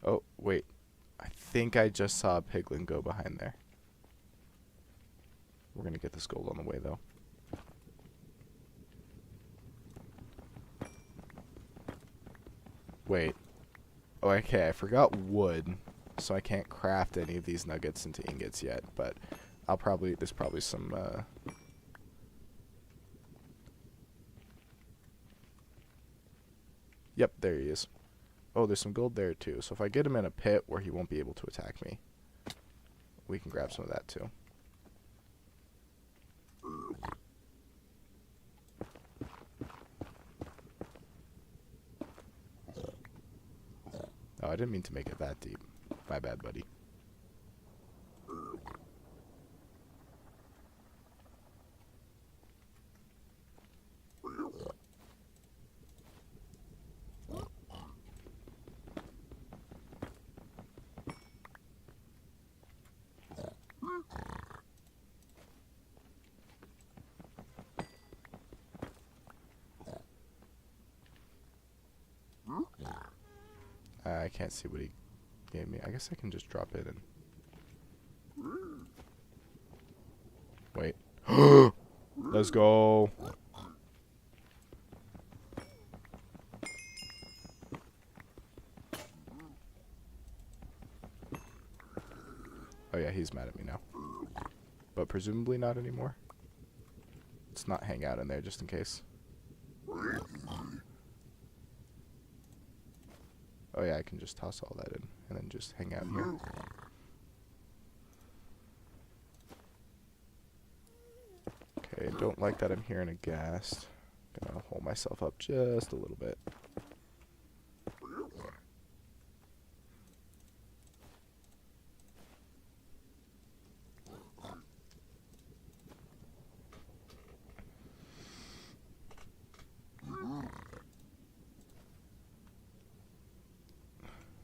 Oh, wait. I think I just saw a piglin go behind there. We're gonna get this gold on the way, though. Wait. Oh, okay, I forgot wood, so I can't craft any of these nuggets into ingots yet, but there's probably some, Yep, there he is. Oh, there's some gold there, too, so if I get him in a pit where he won't be able to attack me, we can grab some of that, too. Oh, I didn't mean to make it that deep. My bad, buddy. I can't see what he gave me. I guess I can just drop it and... Wait. Let's go. Oh yeah, he's mad at me now. But presumably not anymore. Let's not hang out in there just in case. Oh yeah, I can just toss all that in and then just hang out here. Okay, don't like that I'm hearing a ghast. Gonna hold myself up just a little bit.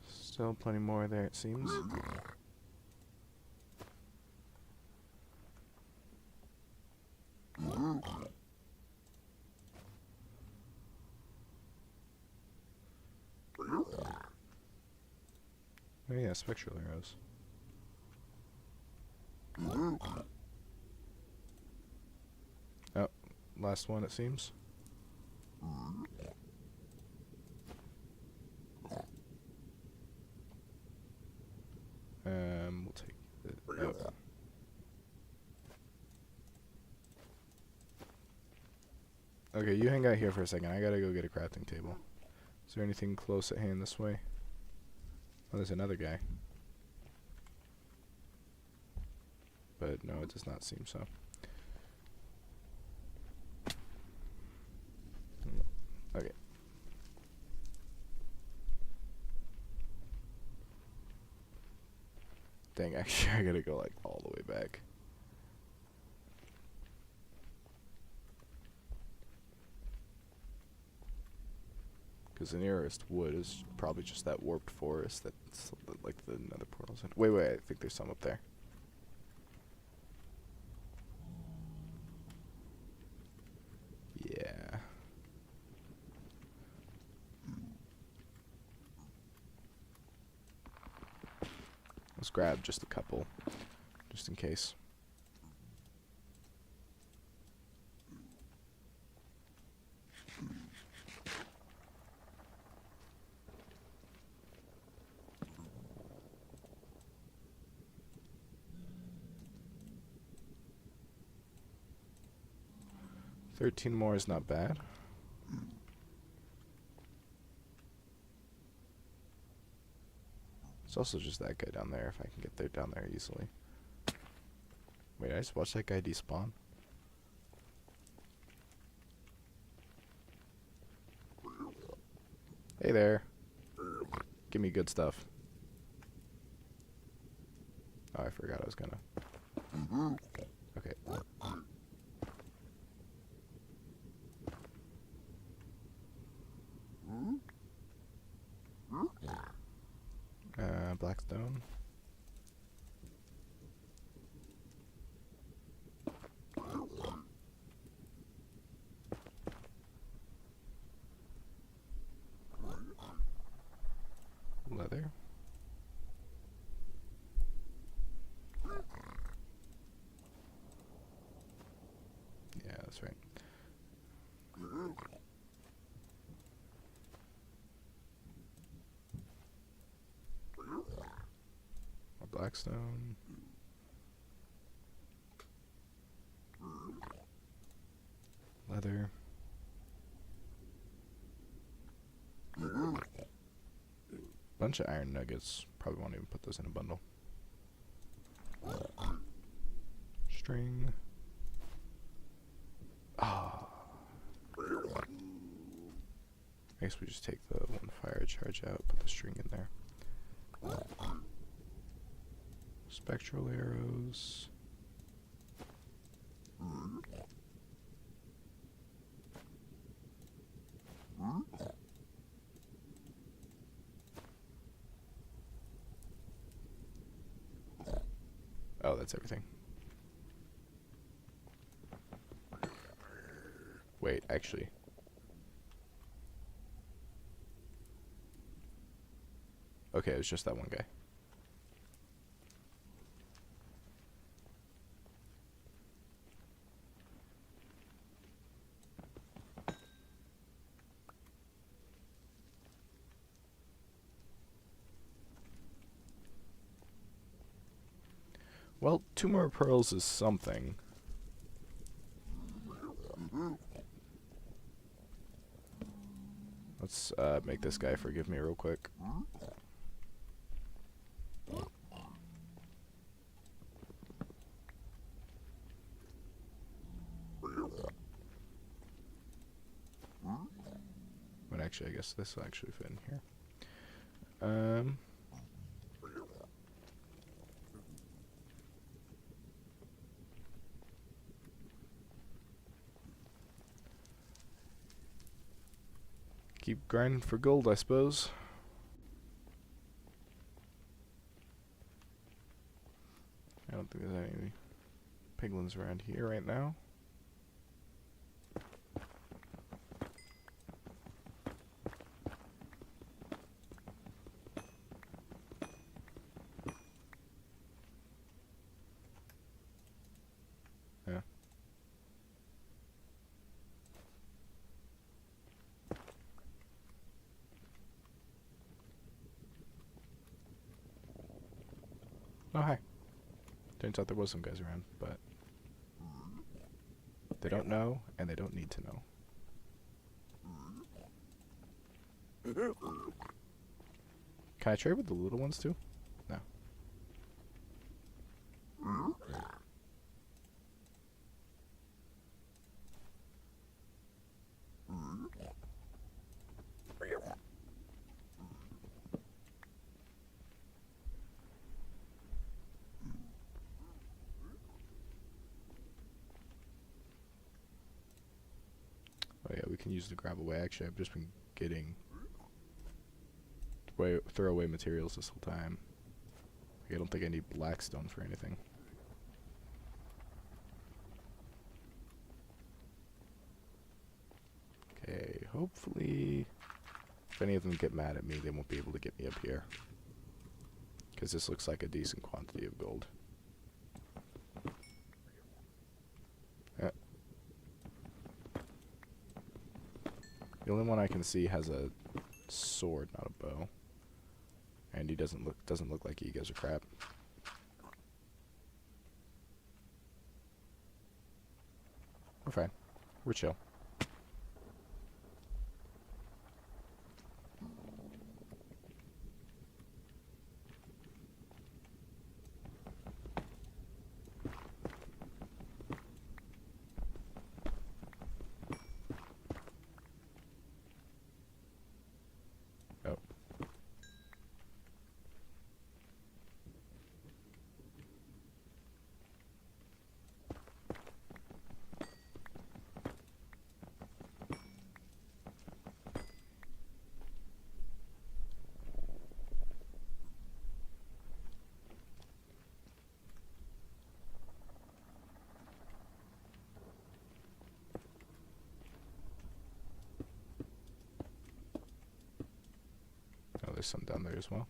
Still plenty more there, it seems. Oh yeah, spectral arrows. Oh, last one it seems. We'll take it. Oh. Okay, you hang out here for a second. I gotta go get a crafting table. Is there anything close at hand this way? Oh, there's another guy. But no, it does not seem so. Okay. Dang, actually I gotta go like all the way back. Because the nearest wood is probably just that warped forest that's like the nether portals in. Wait, I think there's some up there. Yeah. Let's grab just a couple, just in case. $13 more is not bad. It's also just that guy down there, if I can get there down there easily. Wait, I just watched that guy despawn. Hey there. Give me good stuff. Oh, I forgot I was gonna. Okay. Blackstone. Leather. Yeah, that's right. More Blackstone. Leather. Bunch of iron nuggets. Probably won't even put those in a bundle. String. Ah. I guess we just take the one fire charge out, put the string in there. Spectral arrows. Oh, that's everything. Wait, actually. Okay, it was just that one guy. Well, 2 more pearls is something. Let's make this guy forgive me real quick. But actually, I guess this will actually fit in here. Keep grinding for gold, I suppose. I don't think there's any piglins around here right now. Yeah. Oh, hi. Turns out there was some guys around, but they don't know, and they don't need to know. Can I trade with the little ones too? No. Oh yeah, we can use the grab away. Actually, I've just been getting throwaway materials this whole time. Like, I don't think I need blackstone for anything. Okay, hopefully, if any of them get mad at me, they won't be able to get me up here. Because this looks like a decent quantity of gold. The only one I can see has a sword, not a bow. And he doesn't look like he gives a crap. We're fine. We're chill. Oh. Oh, there's some down there as well.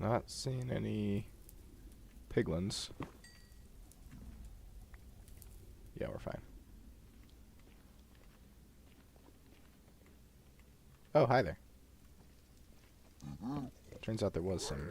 Not seeing any piglins. Yeah, we're fine. Oh, hi there. Turns out there was some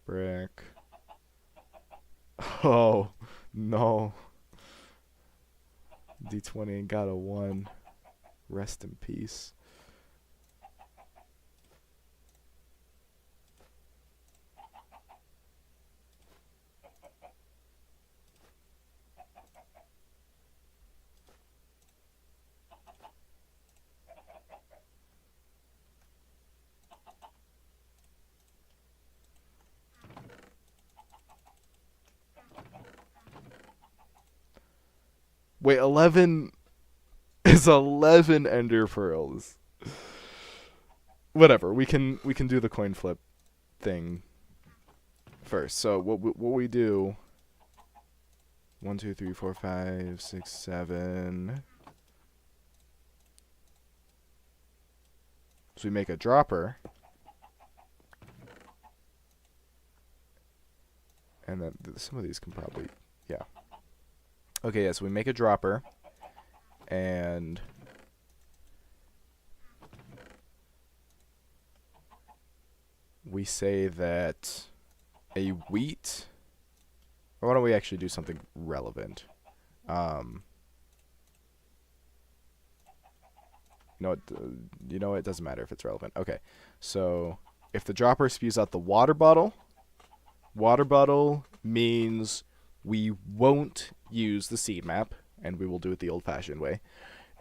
Brick. Oh, no. D20 ain't got a 1. Rest in peace. Wait, 11 is 11 ender pearls. Whatever. We can do the coin flip thing first. So what we do? 1, 2, 3, 4, 5, 6, 7. So we make a dropper. And then some of these can probably, yeah. Okay, yeah, so we make a dropper. And we say that a wheat, or why don't we actually do something relevant? You know, it doesn't matter if it's relevant. Okay, so if the dropper spews out the water bottle means we won't use the seed map, and we will do it the old-fashioned way.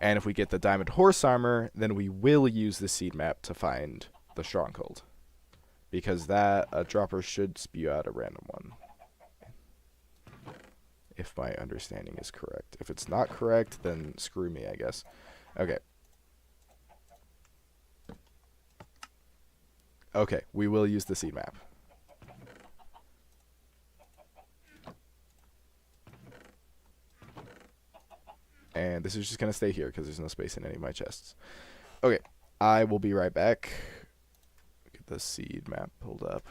And if we get the diamond horse armor, then we will use the seed map to find the stronghold, because that dropper should spew out a random one, if my understanding is correct. If it's not correct, then screw me, I guess. Okay. Okay, we will use the seed map. And this is just going to stay here because there's no space in any of my chests. Okay, I will be right back. Get the seed map pulled up.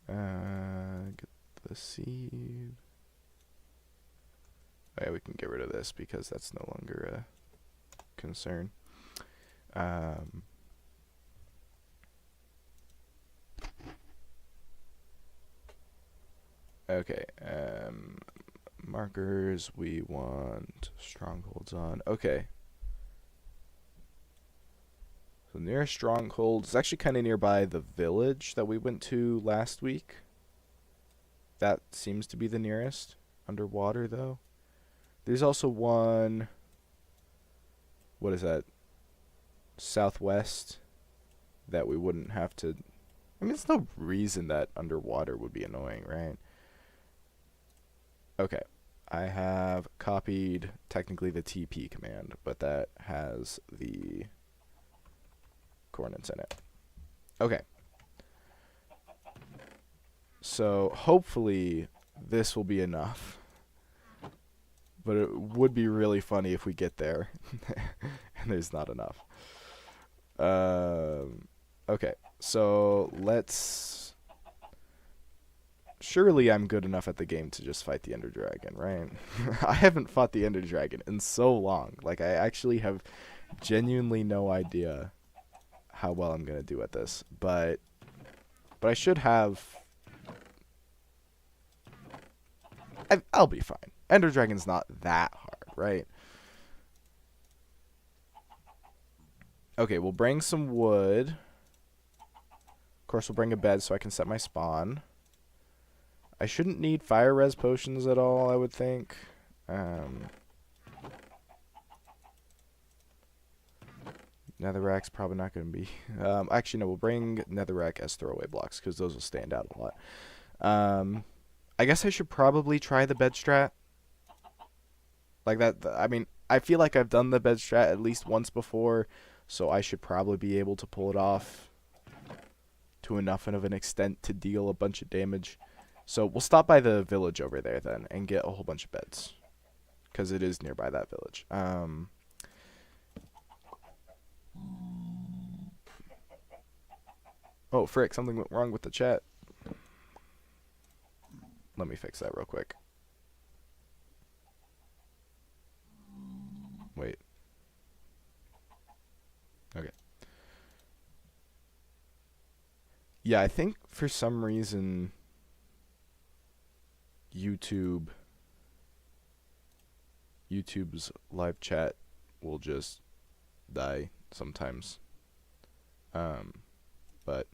Get the seed. Oh, yeah, we can get rid of this because that's no longer a concern. Okay, markers, we want strongholds on. Okay. So nearest stronghold is actually kind of nearby the village that we went to last week. That seems to be the nearest. Underwater, though. There's also one, what is that, southwest, that we wouldn't have to, I mean, there's no reason that underwater would be annoying, right? Okay, I have copied technically the TP command, but that has the coordinates in it. Okay. So hopefully this will be enough. But it would be really funny if we get there and there's not enough. Okay, so let's... Surely I'm good enough at the game to just fight the Ender Dragon, right? I haven't fought the Ender Dragon in so long. Like, I actually have genuinely no idea how well I'm going to do at this. But I should have... I'll be fine. Ender Dragon's not that hard, right? Okay, we'll bring some wood. Of course, we'll bring a bed so I can set my spawn. I shouldn't need fire res potions at all, I would think. Netherrack's probably not going to be... actually, no, we'll bring netherrack as throwaway blocks because those will stand out a lot. I guess I should probably try the bed strat. Like that, I mean, I feel like I've done the bed strat at least once before, so I should probably be able to pull it off to enough of an extent to deal a bunch of damage. So we'll stop by the village over there then and get a whole bunch of beds, because it is nearby that village. Oh, frick, something went wrong with the chat. Let me fix that real quick. Wait. Yeah, I think for some reason YouTube's live chat will just die sometimes. But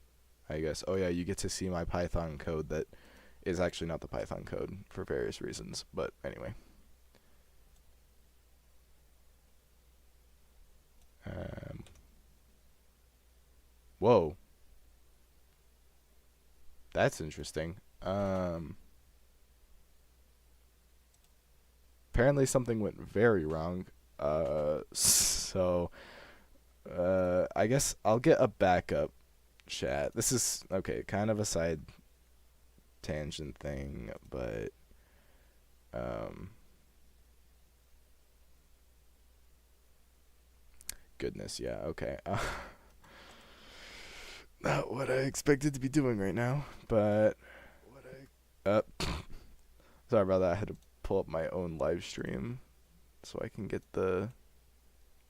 I guess, oh yeah, you get to see my Python code that is actually not the Python code for various reasons. But anyway. Whoa. That's interesting. Apparently something went very wrong. So I guess I'll get a backup chat. This is okay, kind of a side tangent thing, but goodness, yeah, okay. Not what I expected to be doing right now, but sorry about that. I had to pull up my own live stream so I can get the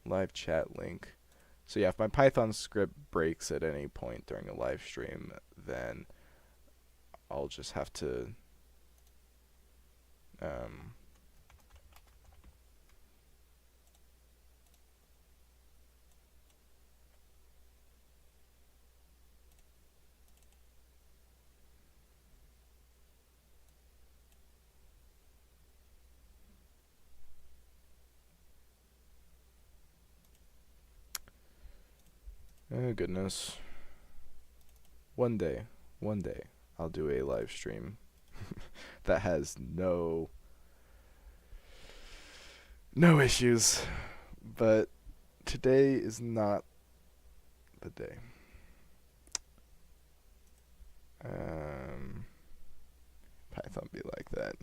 live chat link. So yeah, if my Python script breaks at any point during a live stream, then I'll just have to oh goodness. One day, I'll do a live stream that has no issues. But today is not the day. Python be like that,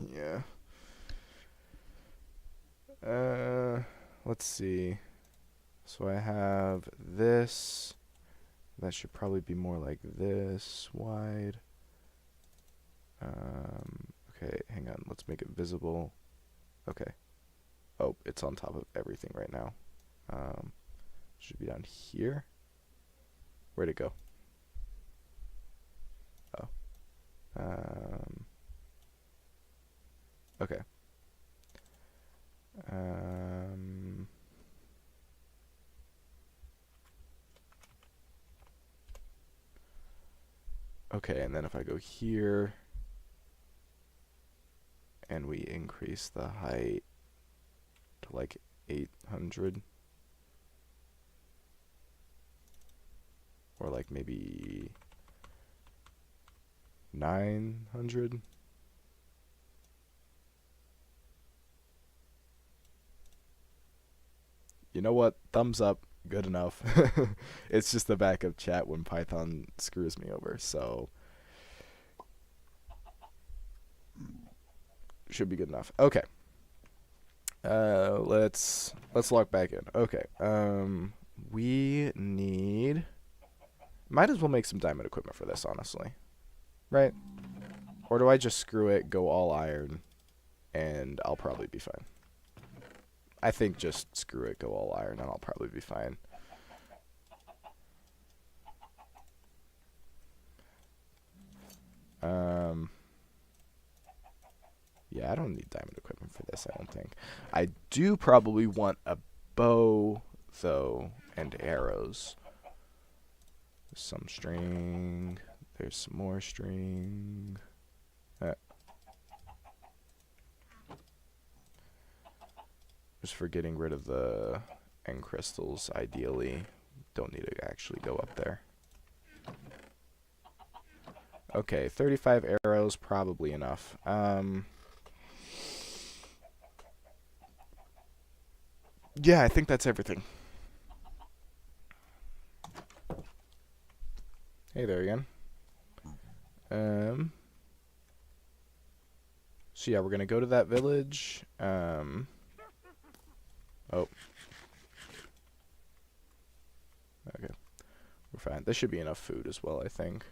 yeah. Let's see. So I have this. That should probably be more like this wide. Okay, hang on. Let's make it visible. Okay. Oh, it's on top of everything right now. Should be down here. Where'd it go? Oh. Okay. Okay, and then if I go here and we increase the height to like 800 or like maybe 900. You know what? Thumbs up. Good enough. It's just the backup chat when Python screws me over, so should be good enough. Okay. Let's log back in. Okay. We need. Might as well make some diamond equipment for this, honestly. Right? Or do I just screw it, go all iron, and I'll probably be fine. I think just screw it, go all iron, and I'll probably be fine. Yeah, I don't need diamond equipment for this, I don't think. I do probably want a bow, though, and arrows. There's some string. There's some more string. Just for getting rid of the end crystals, ideally. Don't need to actually go up there. Okay, 35 arrows, probably enough. Yeah, I think that's everything. Hey there again. So yeah, we're gonna go to that village. Oh. Okay. We're fine. There should be enough food as well, I think.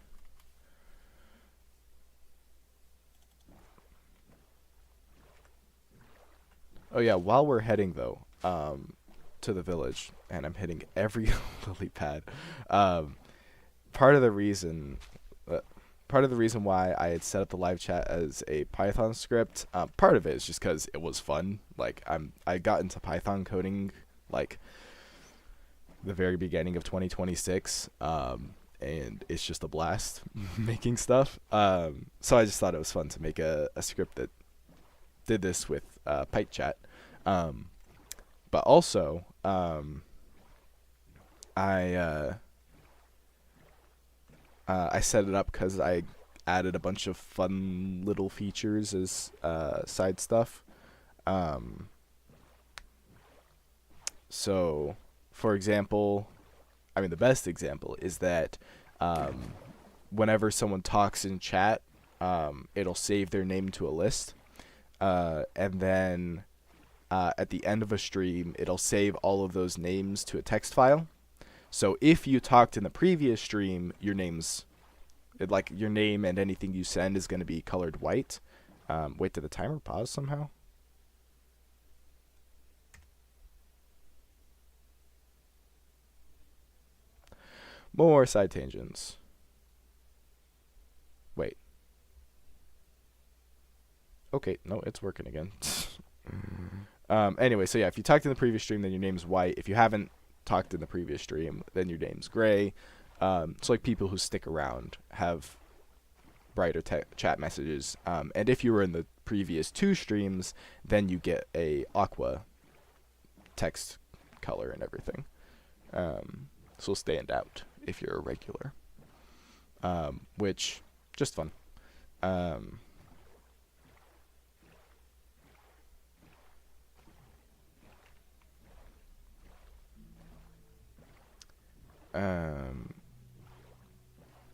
Oh yeah, while we're heading though, to the village, and I'm hitting every lily pad. Part of the reason part of the reason why I had set up the live chat as a Python script, part of it is just because it was fun. Like I got into Python coding like the very beginning of 2026, and it's just a blast making stuff. So I just thought it was fun to make a script that did this with PyChat. But also, I set it up because I added a bunch of fun little features as side stuff. So, for example, I mean, the best example is that whenever someone talks in chat, it'll save their name to a list. And then at the end of a stream, it'll save all of those names to a text file. So if you talked in the previous stream, your name and anything you send is going to be colored white. Wait, did the timer pause somehow? More side tangents. Wait. Okay, no, it's working again. Anyway, so yeah, if you talked in the previous stream, then your name's white. If you haven't talked in the previous stream, then your name's gray. So like people who stick around have brighter chat messages. And if you were in the previous 2 streams, then you get a aqua text color and everything. So stand out if you're a regular. Which, just fun.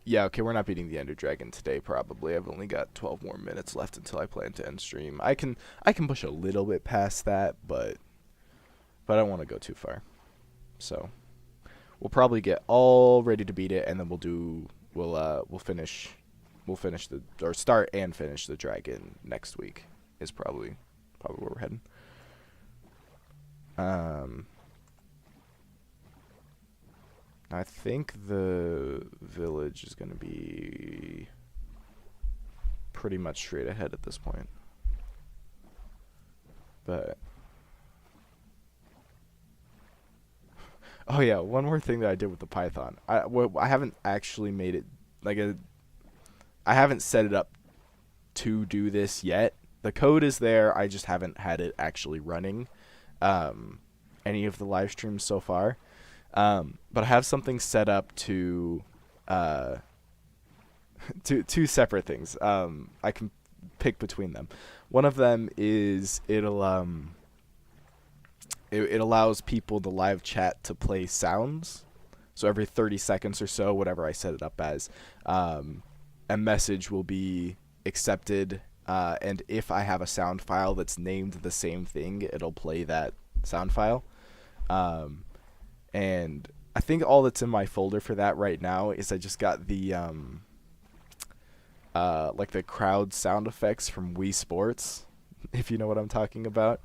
Yeah, okay, we're not beating the Ender Dragon today, probably. I've only got 12 more minutes left until I plan to end stream. I can push a little bit past that, but I don't want to go too far. So we'll probably get all ready to beat it, and then we'll start and finish the dragon next week. Is probably where we're heading. I think the village is going to be pretty much straight ahead at this point. But oh yeah, one more thing that I did with the Python. I haven't actually made it I haven't set it up to do this yet. The code is there. I just haven't had it actually running any of the live streams so far. But I have something set up to two separate things. I can pick between them. One of them is it allows people in the live chat to play sounds. So every 30 seconds or so, whatever I set it up as, a message will be accepted. And if I have a sound file that's named the same thing, it'll play that sound file. And I think all that's in my folder for that right now is I just got the like the crowd sound effects from Wii Sports, if you know what I'm talking about.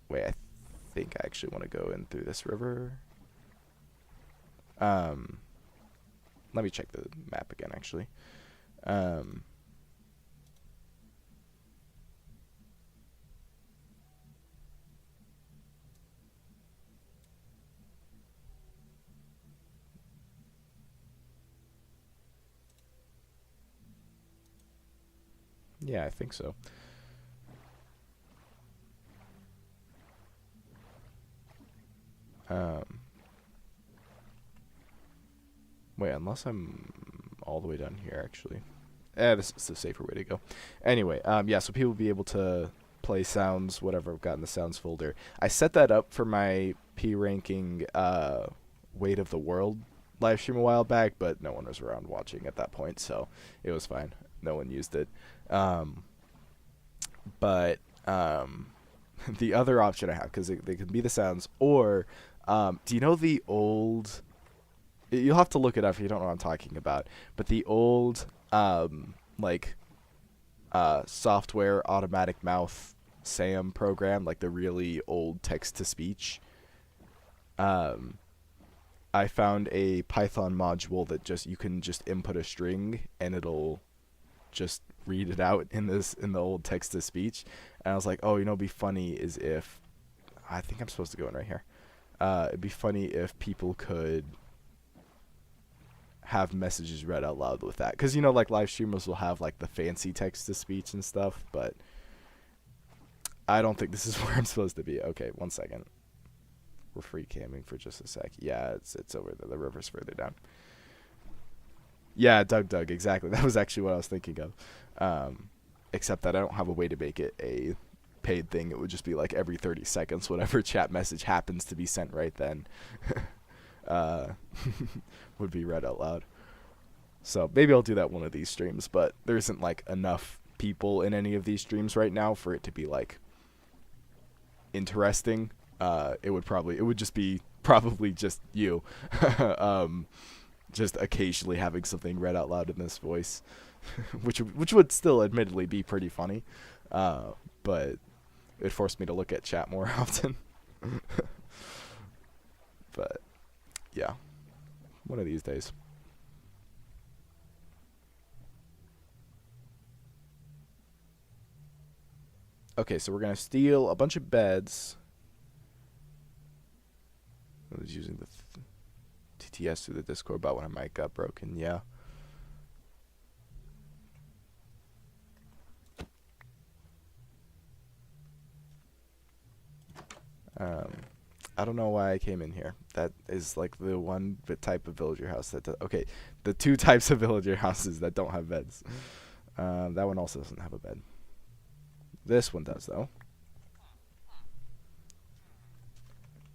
Wait, I think I actually want to go in through this river. Let me check the map again, actually. Yeah, I think so. Wait, unless I'm all the way down here, actually. This is the safer way to go. Anyway, yeah, so people will be able to play sounds, whatever I've got in the sounds folder. I set that up for my P ranking Weight of the World live stream a while back, but no one was around watching at that point, so it was fine. No one used it. But the other option I have, because they can be the sounds, or do you know the old... You'll have to look it up if you don't know what I'm talking about. But the old, software automatic mouth SAM program, like the really old text-to-speech, I found a Python module that you can just input a string and it'll just read it out in the old text to speech. And I was like, oh, it'd be funny is if I think I'm supposed to go in right here. It'd be funny if people could have messages read out loud with that, because like live streamers will have like the fancy text to speech and stuff, but I don't think this is where I'm supposed to be. Okay, 1 second. We're free camming for just a sec. Yeah, it's over there. The river's further down. Yeah, Doug, exactly. That was actually what I was thinking of. Except that I don't have a way to make it a paid thing. It would just be like every 30 seconds, whatever chat message happens to be sent right then would be read out loud. So maybe I'll do that one of these streams, but there isn't like enough people in any of these streams right now for it to be like interesting. It would just be probably just you. Just occasionally having something read out loud in this voice, which would still admittedly be pretty funny, but it forced me to look at chat more often. But yeah, one of these days. Okay, so we're gonna steal a bunch of beds. I was using the TTS through the Discord about when my mic got broken. Yeah. I don't know why I came in here. That is like the one type of villager house that okay, the 2 types of villager houses that don't have beds. That one also doesn't have a bed. This one does though.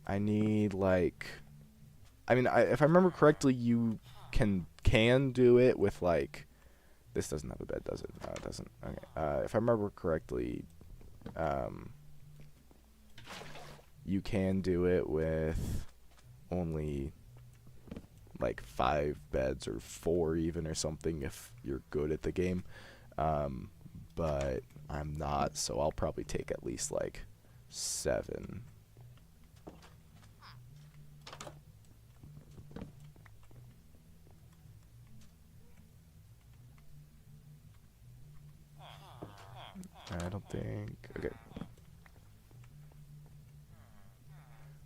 I need like, I mean, if I remember correctly, you can do it with like, this doesn't have a bed, does it? No, it doesn't. Okay. If I remember correctly, you can do it with only like 5 beds or 4 even or something if you're good at the game. But I'm not, so I'll probably take at least like 7. I don't think, okay.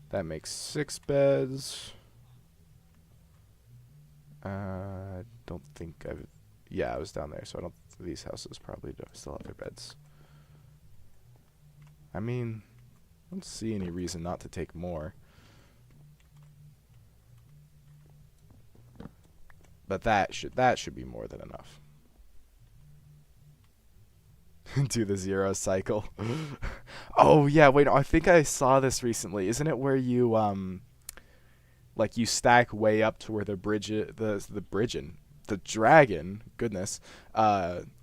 That makes 6 beds. Don't think yeah, I was down there, so these houses probably still have their beds. I mean, I don't see any reason not to take more. But that should be more than enough. Do the 0 cycle. Oh yeah, wait, I think I saw this recently. Isn't it where you like you stack way up to where the dragon, goodness,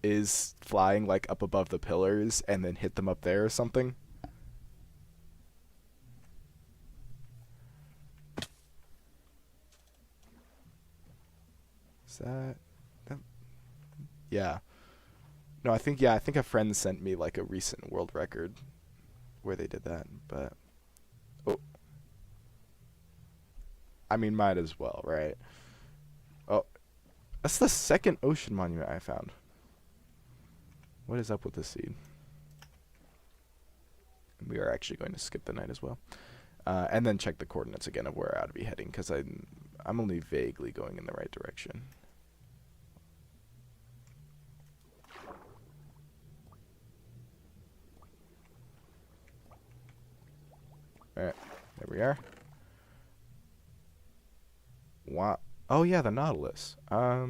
is flying like up above the pillars and then hit them up there or something? Is that yeah. No, I think a friend sent me like a recent world record where they did that, but oh, I mean, might as well, right? Oh, that's the 2nd ocean monument I found. What is up with this seed? We are actually going to skip the night as well, and then check the coordinates again of where I ought to be heading, because I'm only vaguely going in the right direction. Alright, there we are. Wow. Oh yeah, the Nautilus. I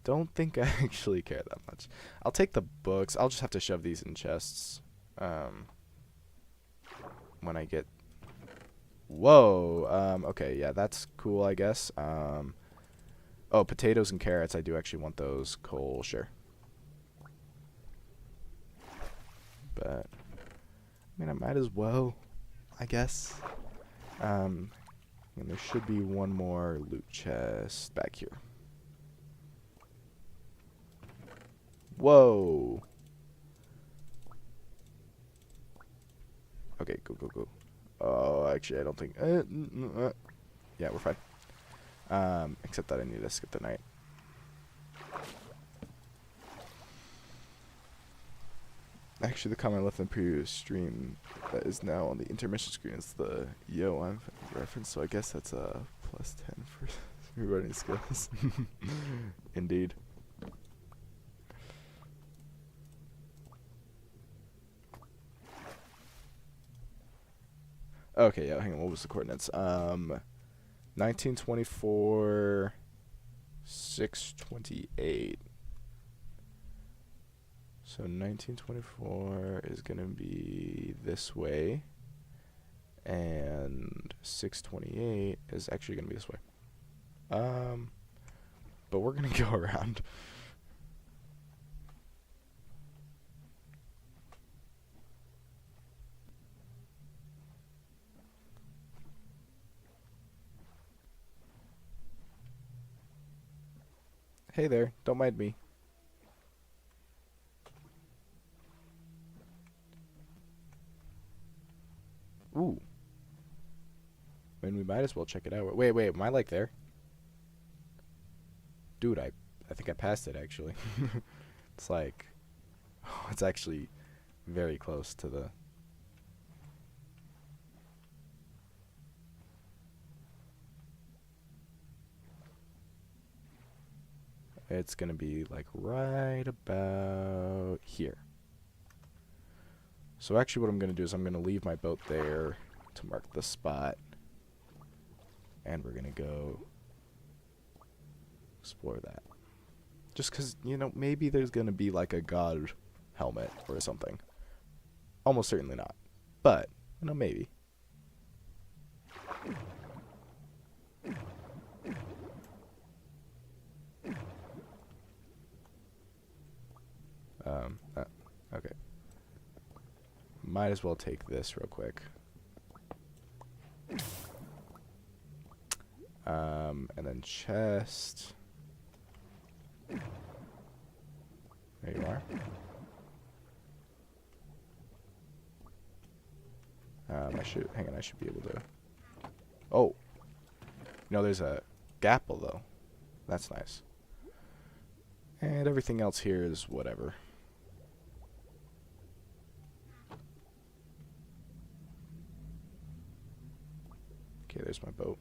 don't think I actually care that much. I'll take the books. I'll just have to shove these in chests. When I get... Whoa. Okay, yeah, that's cool, I guess. Oh, potatoes and carrots. I do actually want those. Coal, sure. But... I mean, I might as well, I guess. And there should be one more loot chest back here. Whoa. Okay, go. Oh, actually, I don't think... yeah, we're fine. Except that I need to skip the night. Actually, the comment I left in the previous stream that is now on the intermission screen is the Yo I'm reference, so I guess that's a +10 for rewriting skills. Indeed. Okay, yeah, hang on, what was the coordinates? 1924, 628. So 1924 is going to be this way, and 628 is actually going to be this way. But we're going to go around. Hey there, don't mind me. Ooh. I mean, we might as well check it out. Wait, am I like there? Dude, I think I passed it, actually. It's like... Oh, it's actually very close to the... It's going to be, like, right about here. So actually what I'm going to do is I'm going to leave my boat there to mark the spot. And we're going to go explore that. Just because, you know, maybe there's going to be like a god helmet or something. Almost certainly not. But, you know, maybe. Okay. Might as well take this real quick. And then chest. There you are. I should be able to. Oh, no, there's a gapple though. That's nice. And everything else here is whatever. Okay, there's my boat.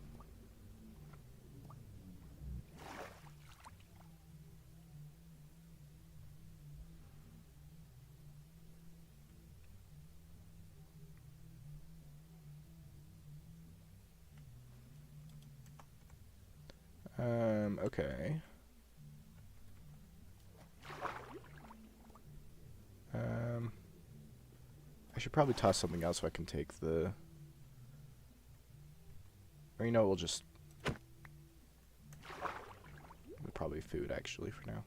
Okay. I should probably toss something else so I can take the... Or, you know, we'll just... Probably food, actually, for now.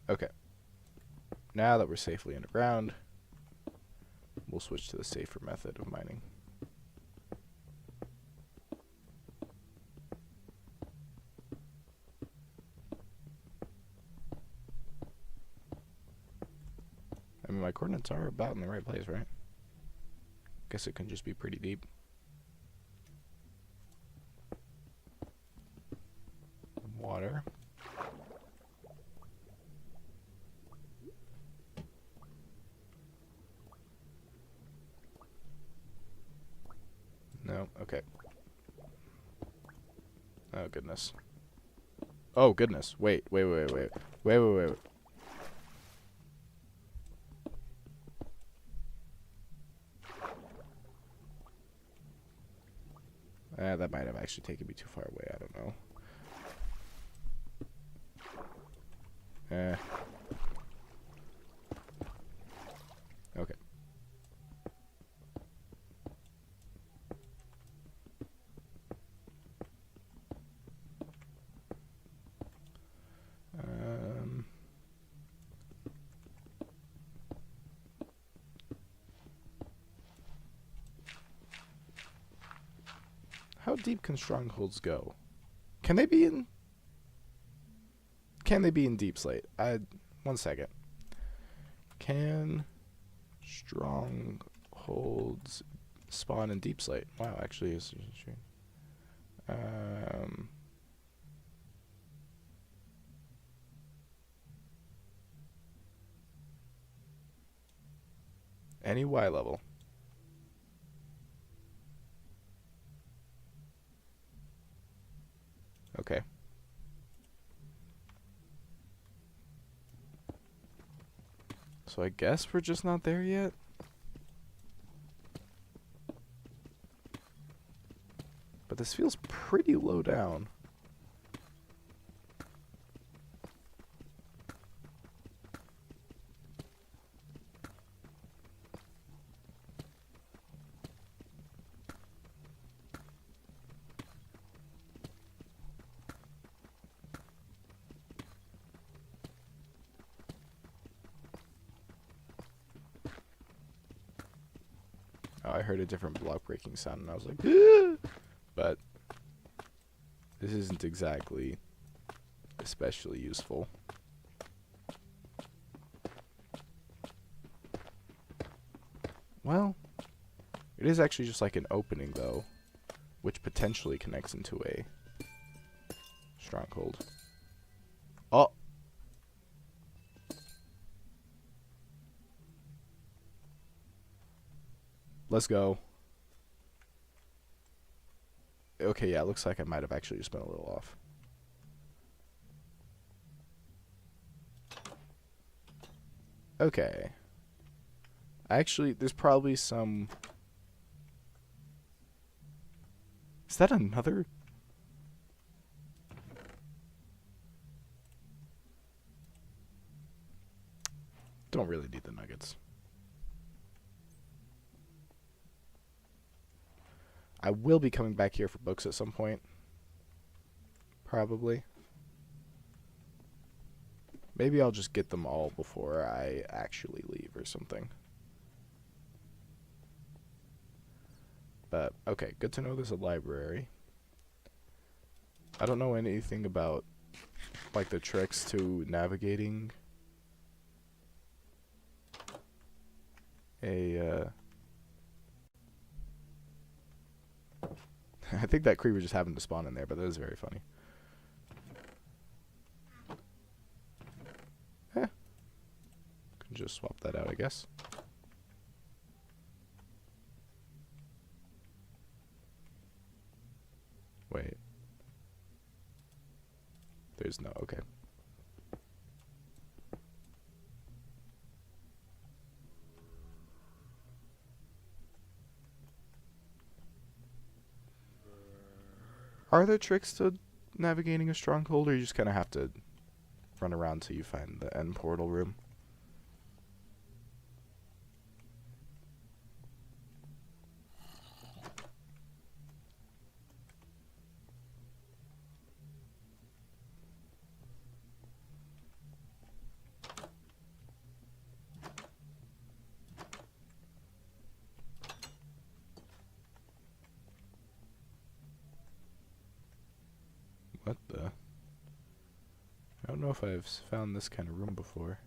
Okay. Now that we're safely underground, we'll switch to the safer method of mining. I mean, my coordinates are about in the right place, right? Guess it can just be pretty deep. Water. No, okay. Oh, goodness. Oh, goodness. Wait. That might have actually taken me too far away. I don't know. Okay. How deep can strongholds go? Can they be in can they be in deep slate? 1 second. Can strongholds spawn in deep slate? Wow, actually, it's true. Any Y level. Okay. So I guess we're just not there yet. But this feels pretty low down. Oh, I heard a different block breaking sound and I was like, ah! But this isn't exactly especially useful. Well, it is actually just like an opening though, which potentially connects into a stronghold. Oh! Let's go. Okay, yeah, it looks like I might have actually just been a little off. Okay. Actually, there's probably some... Is that another? Don't really need the nuggets. I will be coming back here for books at some point. Probably. Maybe I'll just get them all before I actually leave or something. But, okay, good to know there's a library. I don't know anything about, like, the tricks to navigating a, I think that creeper just happened to spawn in there, but that is very funny. Can just swap that out, I guess. Wait. There's no, okay. Are there tricks to navigating a stronghold, or you just kind of have to run around till you find the end portal room? What the? I don't know if I've found this kind of room before.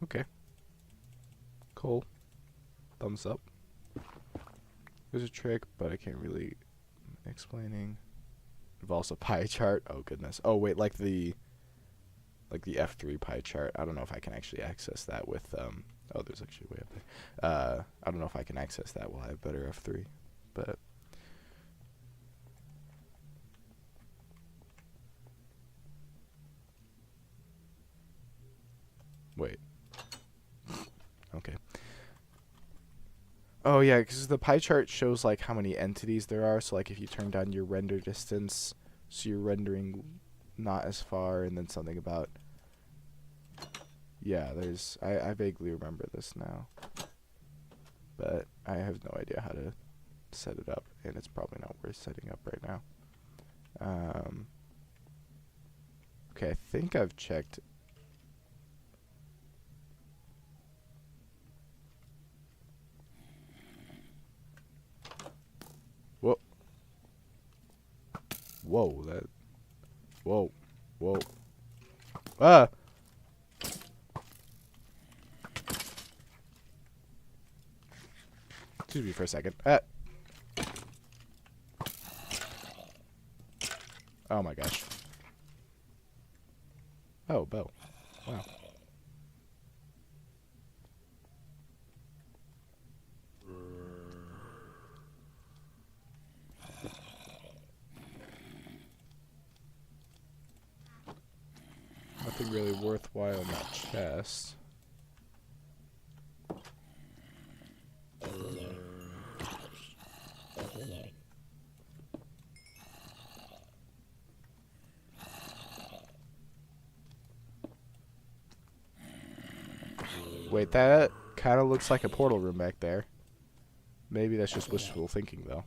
Okay. Cool. Thumbs up. There's a trick, but I can't really explaining. Involves a pie chart. Oh goodness. Oh wait, like the F3 pie chart. I don't know if I can actually access that with oh, there's actually way up there. I don't know if I can access that while I have better F3, but wait. Okay. Oh yeah, because the pie chart shows like how many entities there are. So like if you turn down your render distance, so you're rendering not as far, and then something about. Yeah, there's. I vaguely remember this now, but I have no idea how to set it up, and it's probably not worth setting up right now. Okay, I think I've checked. Whoa, that. Whoa. Whoa. Ah! Excuse me for a second. Oh my gosh. Oh, bow. Wow. Nothing really worthwhile in that chest. Wait, that kind of looks like a portal room back there. Maybe that's just wishful thinking, though.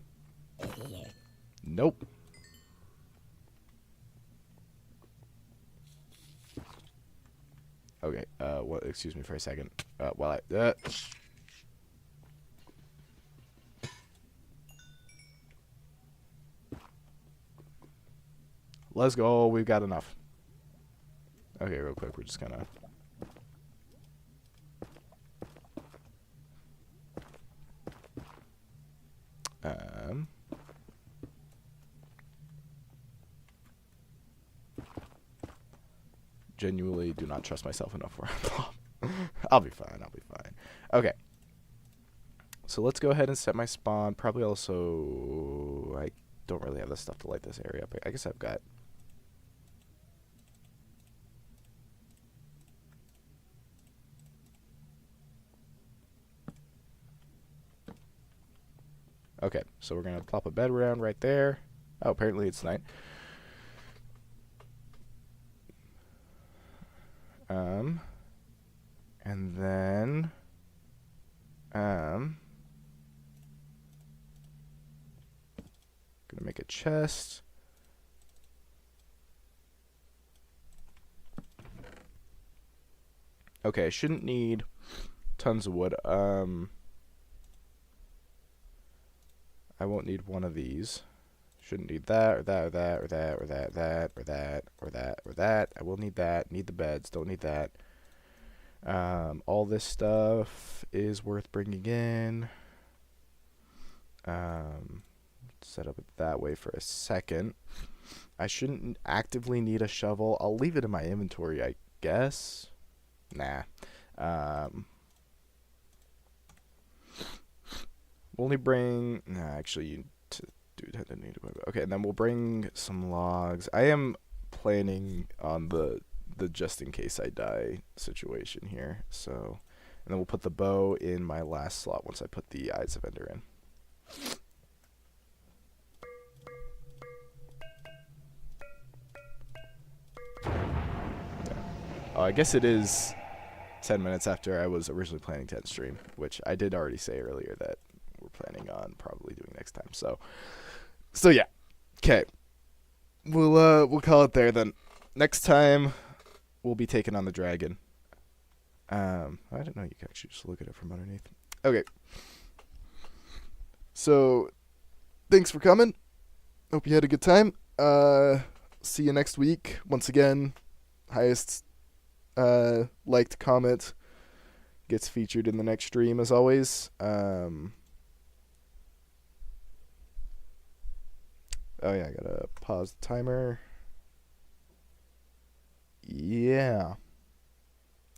Nope. Okay, what? Excuse me for a second. While I... Let's go. We've got enough. Okay, real quick, we're just gonna... Genuinely do not trust myself enough for a I'll be fine, I'll be fine. Okay. So let's go ahead and set my spawn. Probably also... I don't really have the stuff to light this area up. I guess I've got... Okay, so we're going to plop a bed around right there. Oh, apparently it's night. And then... gonna make a chest. Okay, I shouldn't need tons of wood. I won't need one of these. Shouldn't need that, or that, or that, or that, or that, that, or that, or that, or that. I will need that. Need the beds. Don't need that. All this stuff is worth bringing in. Set up it that way for a second. I shouldn't actively need a shovel. I'll leave it in my inventory, I guess. Nah. We'll only bring... Nah, actually, you don't need to... Okay, and then we'll bring some logs. I am planning on the just in case I die situation here. So, and then we'll put the bow in my last slot once I put the Eyes of Ender in. Yeah. Oh, I guess it is 10 minutes after I was originally planning to end stream, which I did already say earlier that we're planning on probably doing next time. So yeah. Okay. We'll call it there then. Next time we'll be taking on the dragon. I didn't know you could actually just look at it from underneath. Okay. So thanks for coming. Hope you had a good time. See you next week. Once again, highest liked comment gets featured in the next stream as always. Oh yeah, I gotta pause the timer. Yeah.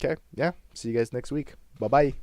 Okay, yeah. See you guys next week. Bye-bye.